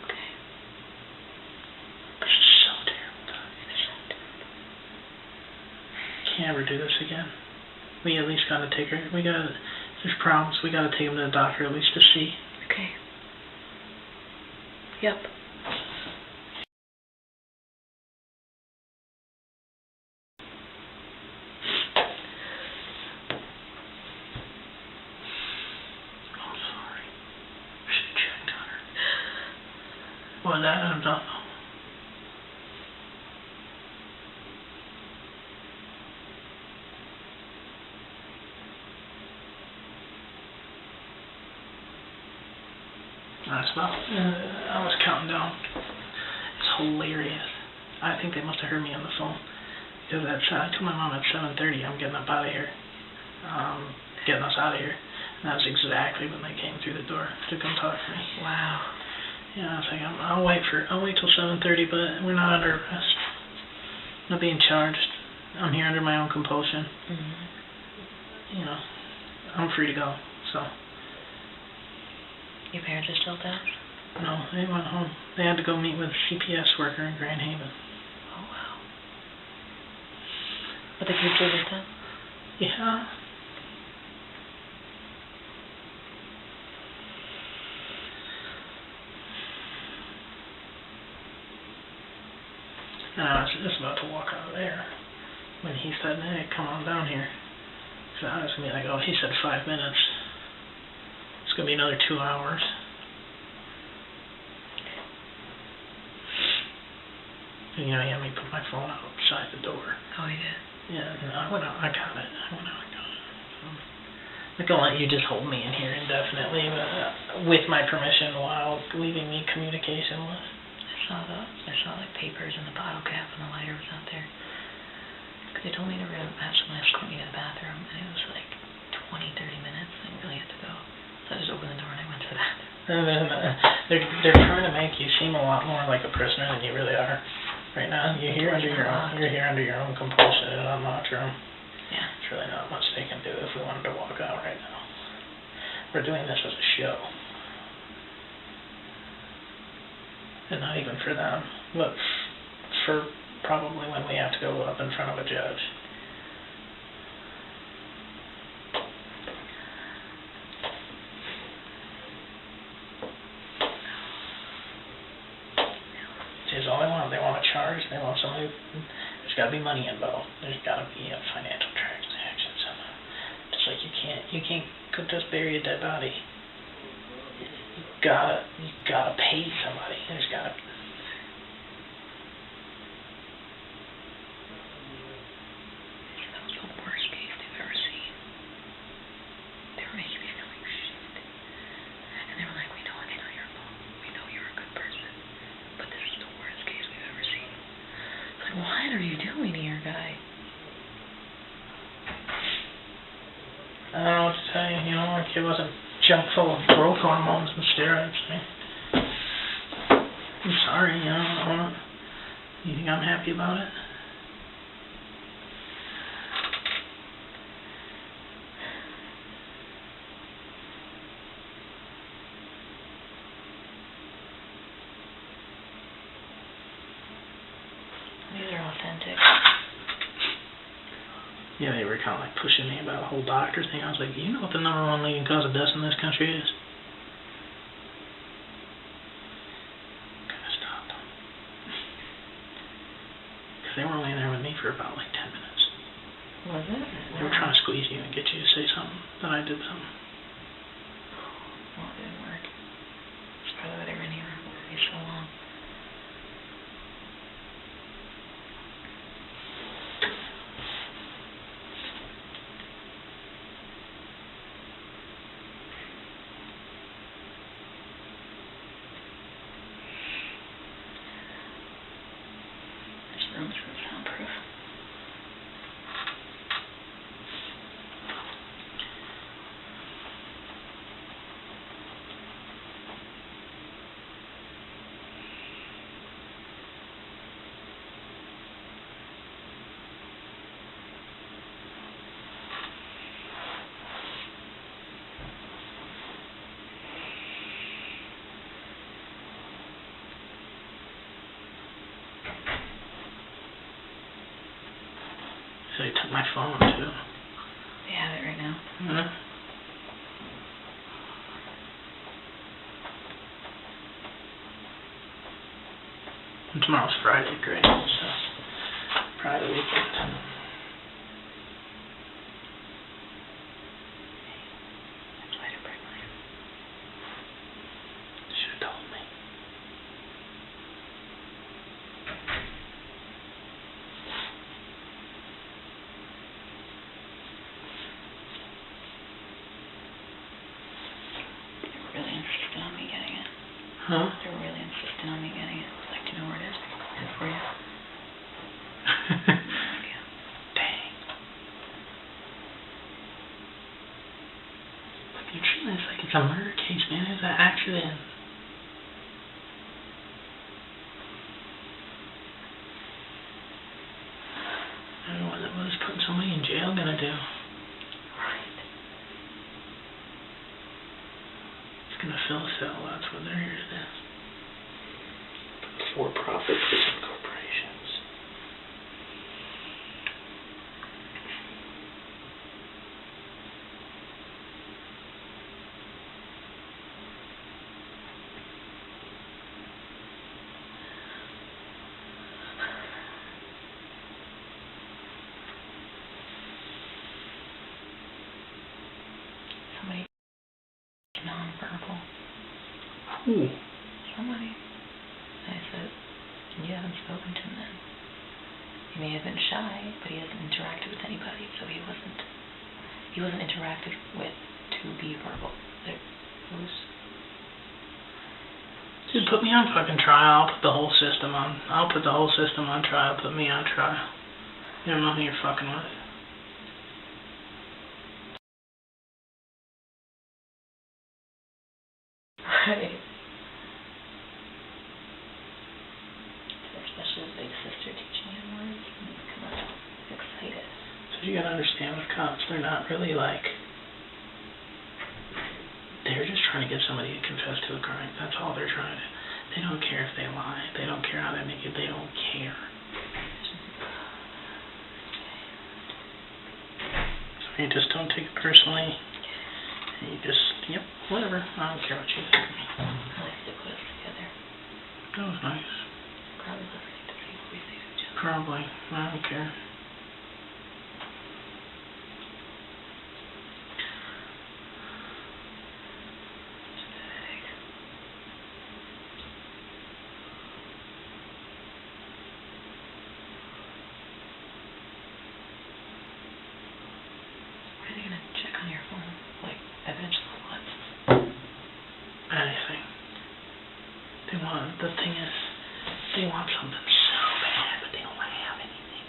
Okay.
It's so terrible. Can't ever do this again. We at least gotta take her. There's problems. We gotta take him to the doctor at least to see.
Okay. Yep.
Oh, sorry. Should've checked on her. Well, that I'm not. That's about. I was counting down. It's hilarious. I think they must have heard me on the phone. Because I told my mom at 7:30 I'm getting up out of here. Getting us out of here. That was exactly when they came through the door to come talk to me.
Wow.
Yeah, I was like, I'll wait till 7:30, but we're not under arrest. I'm not being charged. I'm here under my own compulsion.
Mm-hmm.
You know, I'm free to go. So.
Your parents are still down?
No, they went home. They had to go meet with a CPS worker in Grand Haven.
Oh wow. But the kids live with them?
Yeah. And I was just about to walk out of there when he said, hey, come on down here. So I was going to be like, oh, he said 5 minutes. It's going to be another 2 hours. And, you know, he had me put my phone outside the door.
Oh, he did?
Yeah, and I went out, I got it. I went out, I got it. So, I'm going to let you just hold me in here indefinitely, but, with my permission while leaving me communication with.
I saw like papers in the bottle cap and the lighter was out there. Because they told me to have someone escort me to the bathroom, and it was like 20, 30 minutes, and I really had to go. So I just opened the door and I went to the bathroom.
And then they're trying to make you seem a lot more like a prisoner than you really are right now. You're here under your own compulsion in an unlocked room.
Yeah.
There's really not much they can do if we wanted to walk out right now. We're doing this as a show. And not even for them, but for probably when we have to go up in front of a judge. Is all they want. They want a charge. They want somebody. There's got to be money involved. There's got to be financial transactions. Just like you can't just bury a dead body. You gotta pay somebody. There's gotta be.
That was the worst case they've ever seen. They were making me feel like shit. And they were like, we know it's not your fault. We know you're a good person. But this is the worst case we've ever seen. It's like, what are you doing here, guy?
I don't know what to tell you. You know, my kid wasn't junk full of growth hormones and steroids. I'm sorry, you know. You think I'm happy about it?
These are authentic.
Yeah, they were kind of like pushing me about the whole doctor thing. I was like, you know what the #1 leading cause of death in this country is? Kind of stopped them. Because they were only in there with me for about like 10 minutes.
Was it?
They were trying to squeeze you and get you to say something, that I did something.
Well, it didn't work. That's probably why they were in here for so long. This room's real soundproof.
So they took my phone too.
They have it right now.
Yeah. And tomorrow's Friday, great. So, Friday weekend.
Light a bright light.
Should have told me.
They were really insistent on me getting it.
Huh?
They were really insistent on me getting it. I was like, do you know where it is? Is it for you? Yeah.
Dang. But you It's a murder case, man. It's an accident. I don't know what is putting somebody in jail gonna do.
Right.
It's gonna fill a cell. That's what they're here to do.
For-profit prison corporations.
Somebody non-verbal.
Ooh.
Somebody. I said, you haven't spoken to him then. He may have been shy, but he hasn't interacted with anybody, so he wasn't interacted with to be verbal. It was...
Dude, put me on fucking trial. I'll put the whole system on trial. Put me on trial. You don't know who you're fucking with.
Right. Especially his big sister teaching him words, and he's come out excited.
So you gotta understand with cops, they're not really like... They're just trying to get somebody to confess to a crime. That's all they're trying to do. They don't care if they lie. They don't care how they make it. They don't care. So you just don't take it personally. And you just, yep, whatever. I don't care what you think of me.
I like to put us together.
That was nice.
Probably listening to see what we say to each other.
Probably. I don't care.
Are they gonna check on your phone? Like, evidence for what?
Anything. The thing is, they want something so bad, but they don't have anything.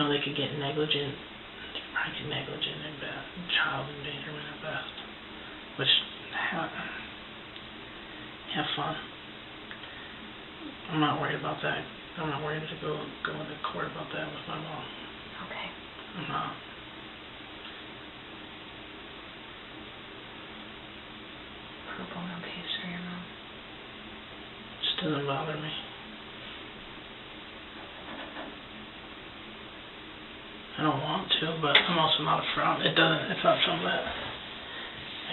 They could get negligent, and bad, child endangerment at best. Which, have fun. I'm not worried about that. I'm not worried to go into court about that with my mom.
Okay.
I'm not.
Purple no case for your mom.
Just doesn't bother me. I don't want to, but I'm also not a fraud. It's not something that I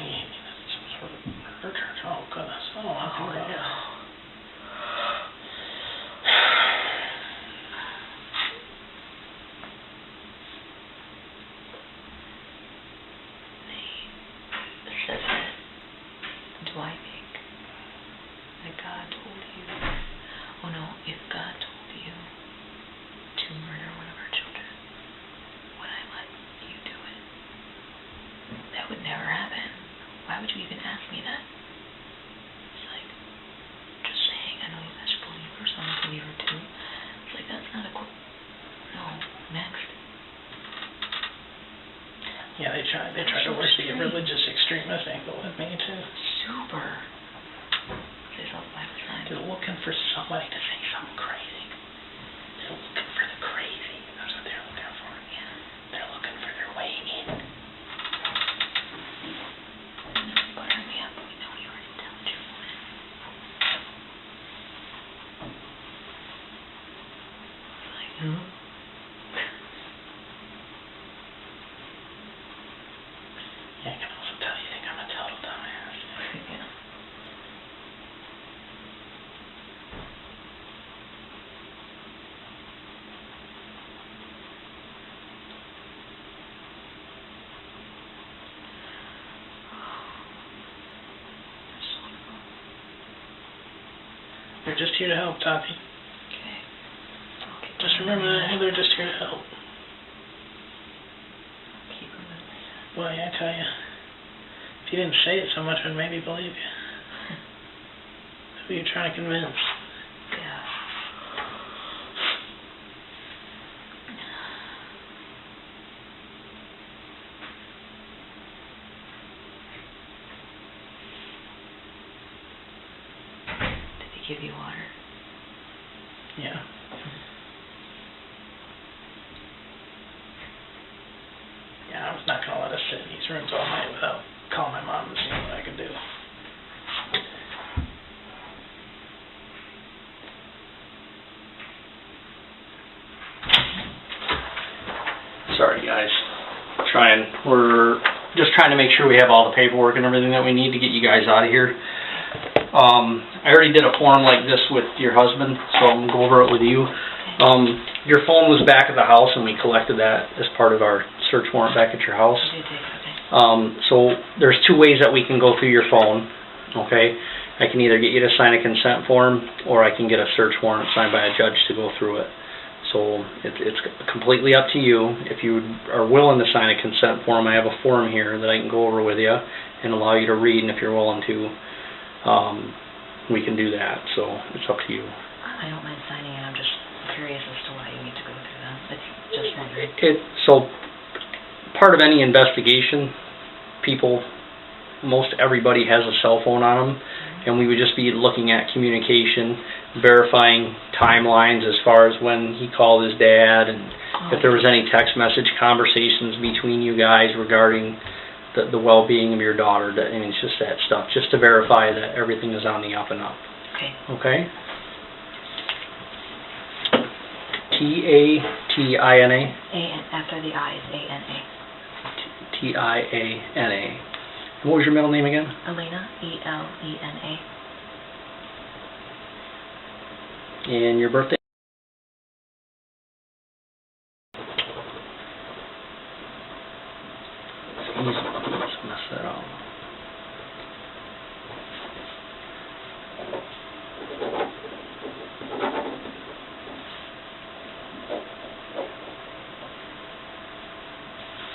mean, it's some sort of murder charge. Oh goodness. I don't want to think about it.
They said that, do I think that God told you, oh no, if God told you to murder one of our children, would I let you do it? That would never happen. Why would you even ask me that? It's like, just saying, I know you guys are believer, so I'm a believer too. It's like, that's not a quote. No, next.
Yeah, they try to work the religious extremist angle with me too.
Super. Say something by the sign.
They're looking for somebody to say something crazy. They're looking for the crazy. That's what they're looking for.
Yeah.
They're looking for their way in.
Butter me up. We know you're an intelligent woman. It's like,
Yeah, I can also tell you think I'm a total dumbass.
yeah.
They're just here to help, Tati.
Okay. Okay.
Just remember that they're just here to help.
Keep them in mind.
Well, yeah, I tell you, if you didn't say it so much, I'd maybe believe you. Who are you trying to convince?
Yeah. give you water?
Yeah. Yeah, I was not gonna let us sit in these rooms all night without calling my mom and seeing what I could do.
Sorry, guys. We're just trying to make sure we have all the paperwork and everything that we need to get you guys out of here. I already did a form like this with your husband, so I'm gonna go over it with you. Your phone was back at the house, and we collected that as part of our search warrant back at your house. So there's two ways that we can go through your phone, okay? I can either get you to sign a consent form, or I can get a search warrant signed by a judge to go through it. So it's completely up to you. If you are willing to sign a consent form, I have a form here that I can go over with you and allow you to read, and if you're willing to, we can do that. So it's up to you.
I don't mind signing it. I'm just curious as to why you need to go through that. It's just wondering.
So part of any investigation, most everybody has a cell phone on them, and we would just be looking at communication, verifying timelines as far as when he called his dad, and if there was any text message conversations between you guys regarding the well-being of your daughter. I mean, it's just that stuff, just to verify that everything is on the up and up. Okay? T-A-T-I-N-A?
After the I is A-N-A.
T-I-A-N-A. What was your middle name again?
Elena, E-L-E-N-A.
And your birthday? It's easy. Let's mess that up.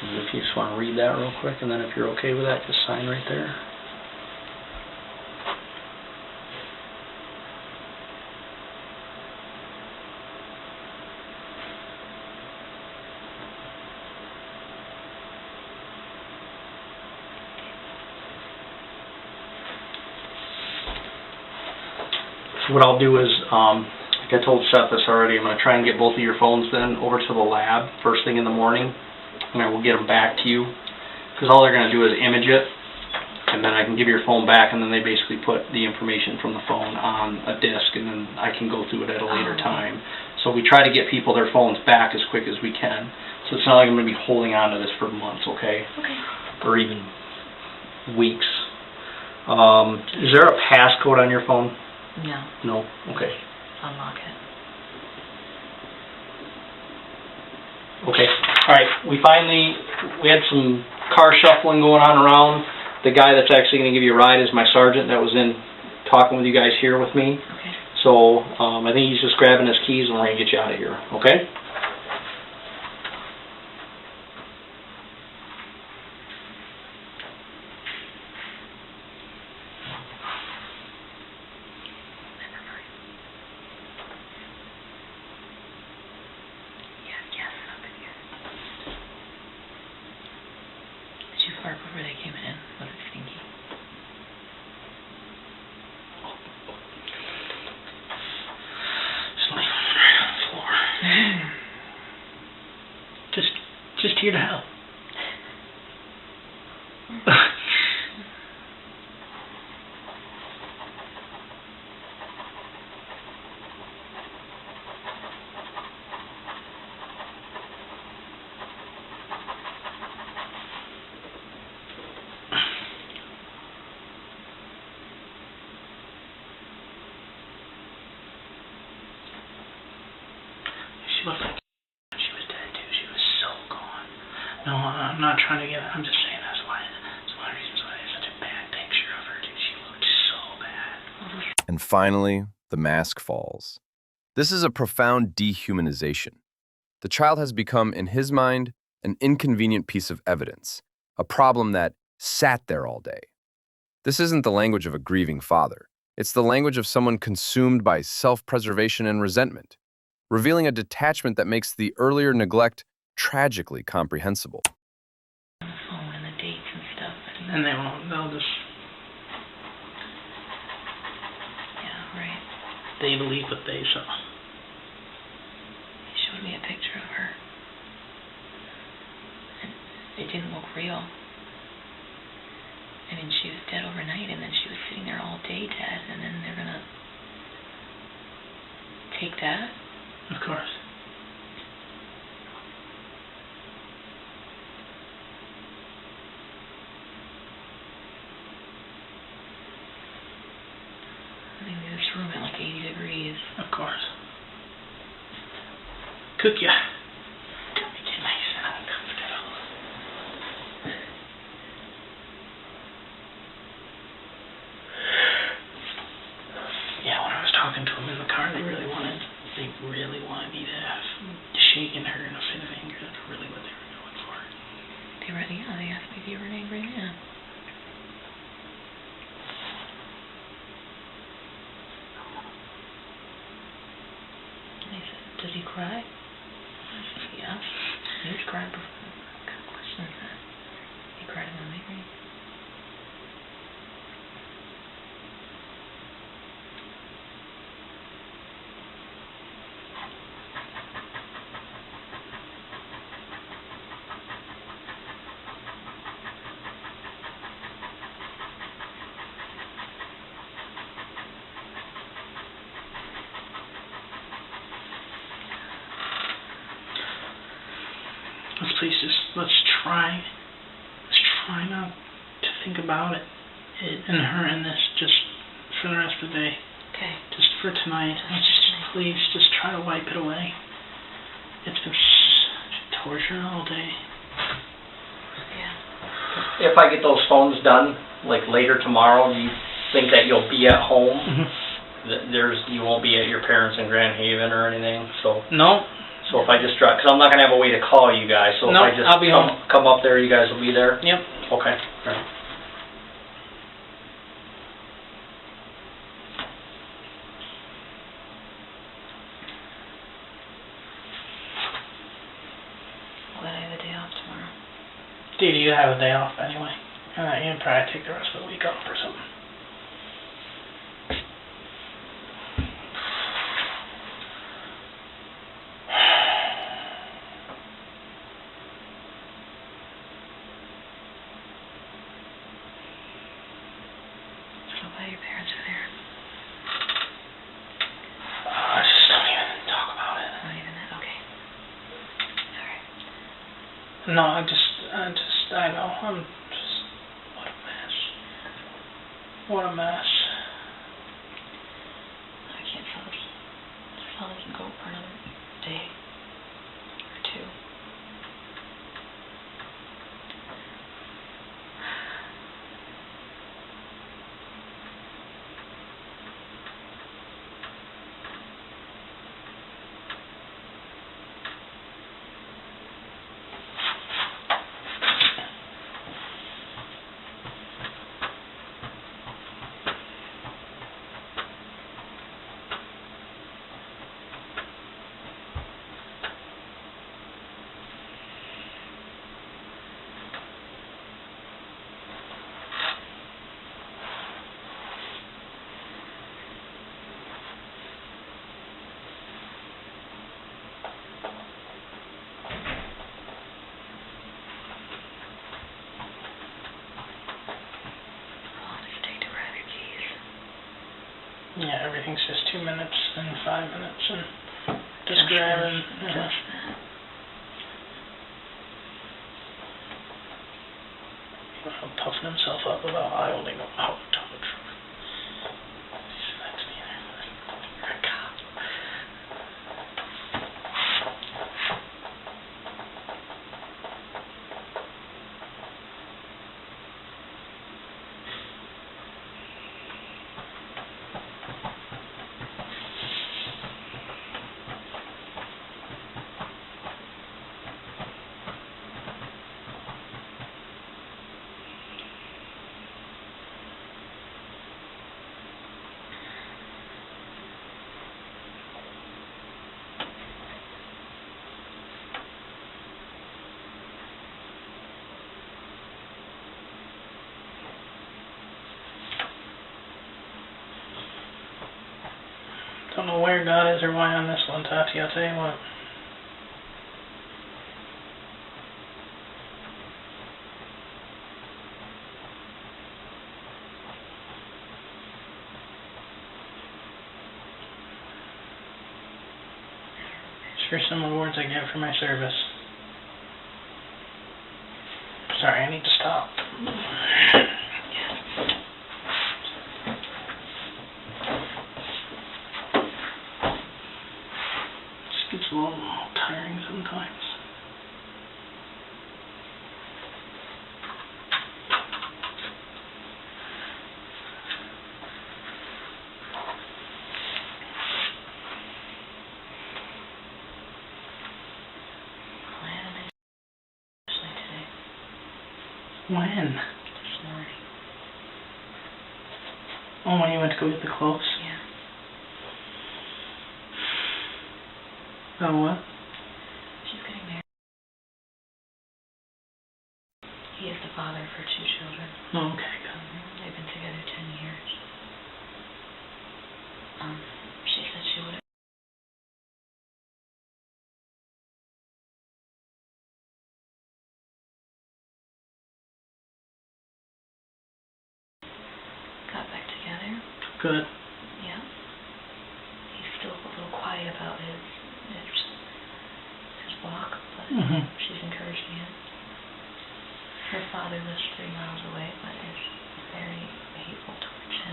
And if you just want to read that real quick, and then if you're okay with that, just sign right there. So what I'll do is, like I told Seth this already, I'm going to try and get both of your phones then over to the lab first thing in the morning, and I will get them back to you, because all they're going to do is image it, and then I can give your phone back, and then they basically put the information from the phone on a disc, and then I can go through it at a later time. So we try to get people their phones back as quick as we can. So it's not like I'm going to be holding on to this for months, okay?
Okay.
Or even weeks. Is there a passcode on your phone?
No.
No? Okay.
Unlock it.
Okay. Alright, we had some car shuffling going on around. The guy that's actually going to give you a ride is my sergeant that was in talking with you guys here with me.
Okay.
So, I think he's just grabbing his keys and we're going to get you out of here. Okay?
Did you fart before they came in? Was it stinky?
Just laying right on the floor. Just here to help. She looked like she was dead too. She was so gone. No, I'm not trying to get. I'm just saying that's one of the reasons why there's such a bad picture of her, dude. She looked so bad.
And finally, the mask falls. This is a profound dehumanization. The child has become, in his mind, an inconvenient piece of evidence, a problem that sat there all day. This isn't the language of a grieving father. It's the language of someone consumed by self-preservation and resentment, revealing a detachment that makes the earlier neglect tragically comprehensible.
On the phone and the dates and stuff.
And they'll just.
Yeah, right.
they believe what they saw.
They showed me a picture of her. And it didn't look real. I mean, she was dead overnight, and then she was sitting there all day dead, and then they're gonna take that?
Of course.
I think this room at like 80 degrees.
Of course. Cook ya. Don't make it nice and uncomfortable. Yeah, when I was talking to them in the car, they really wanted me to have shaken her in a fit of anger. That's really what they were going for.
They asked me if you were an angry man. They said, does he cry? I said, yes. He's cried before. What kind of question is that? He cried when I'm angry.
Let's try not to think about it and her and this just for the rest of the day.
Okay.
Just for tonight. Please just try to wipe it away. It's been torture all day.
Yeah.
If I get those phones done, like later tomorrow, do you think that you'll be at home?
Mm-hmm.
You won't be at your parents in Grand Haven or anything, so.
No.
So if I just drive, because I'm not gonna have a way to call you guys, so if I just
I'll be home.
come up there, you guys will be there?
Yep.
Okay. All right.
Well, I have a day off tomorrow.
Dude, you have a day off anyway. You can probably take the rest of the week off or something.
So glad your parents are there.
Just don't even talk about it.
Not even that? Okay. Alright.
No, I know. What a mess. What a mess.
I can't feel like I can go for another day or two.
Yeah, everything's just 2 minutes and 5 minutes and just grabbing. Puffing himself up about I only know how to tell the truth. You're a cop. their God is or why on this one, Tati. I'll tell you what. Sure, some awards I get for my service. Sorry, I need to stop. Just gets a little tiring sometimes. When?
This morning.
Oh, when you went to go get the clothes?
Yeah.
Oh, what?
She's getting married. He is the father for 2 children.
Oh, okay, good.
They've been together 10 years. She said she would. Got back together.
Good.
Yeah. He's still a little quiet about his walk, but she's encouraging him. Her father lives 3 miles away, but is very hateful towards him.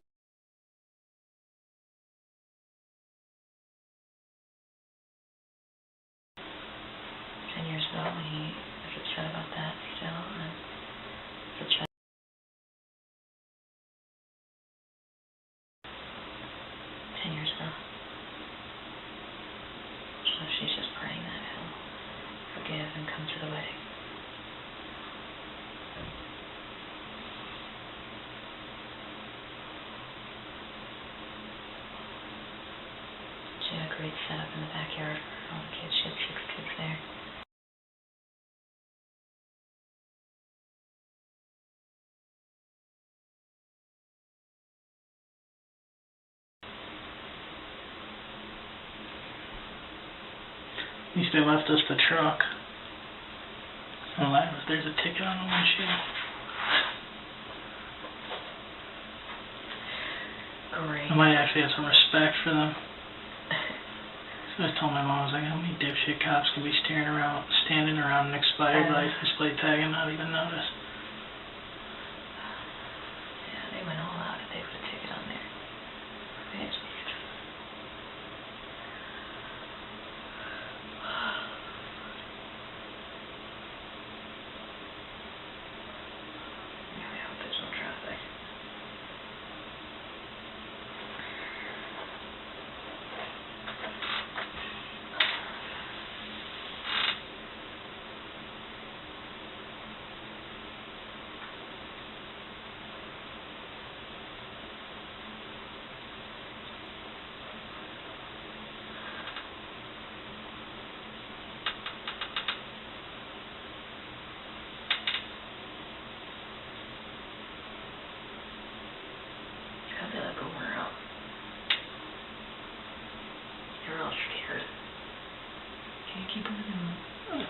Years ago, when he was upset about that still, and the child. 10 years ago. So she's just praying that he'll forgive and come to the wedding. She had a great setup in the backyard for all the kids. She had 6 kids there.
At least they left us the truck. Oh, there's a ticket on the windshield.
Great.
I might actually have some respect for them. So I told my mom, I was like, how many dipshit cops can be standing around an expired license plate tag and not even notice?
Yeah, they went all out if they put a ticket on there. It's weird. I hope there's no traffic. They let Boomer out. They're all scared. Can't keep them in.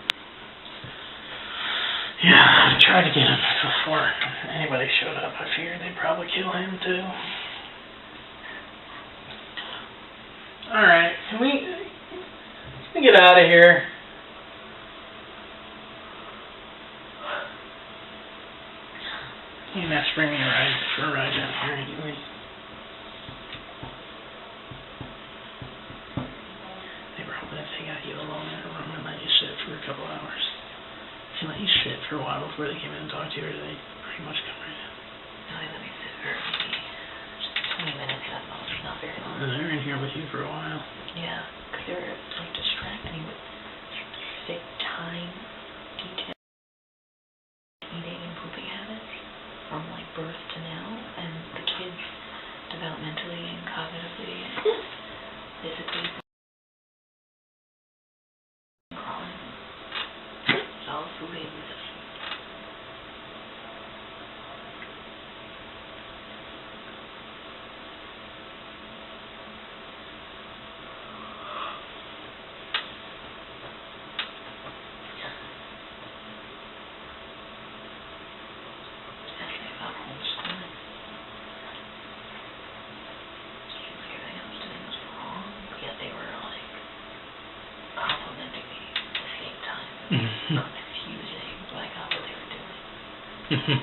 Yeah, I tried to get him before anybody showed up. I figured they'd probably kill him too. Alright, can we get out of here? You must bring me for a ride down here anyway. They were hoping if they got you alone in a room and let you sit for a couple hours. They let you sit for a while before they came in and talked to you, or they pretty much come right in?
No, they let me sit for maybe just 20 minutes at most, not very long.
And they're in here with you for a while.
Yeah, because they were like distracting with specific time details, eating and pooping habits from like birth to now, and the kids developmentally and cognitively and physically crawling. It's all food ate with us. confusing, but I got what they were doing.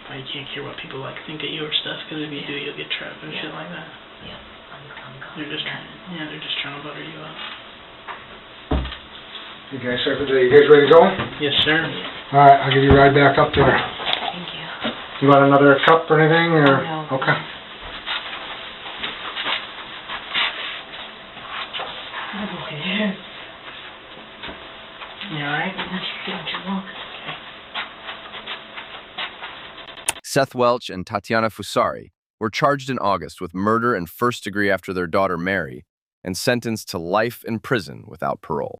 You can't care what people like think of you or stuff, because if you do, you'll get trapped and shit like that.
Yep, I'm gone.
They're just trying to butter you up.
You guys start the day. You guys ready to go?
Yes, sir.
All right, I'll give you a ride back up there.
Thank you.
You want another cup or anything? Or?
No.
Okay.
I'm okay.
You alright?
I'm just getting too long.
Seth Welch and Tatiana Fusari were charged in August with murder and first degree after their daughter Mary and sentenced to life in prison without parole.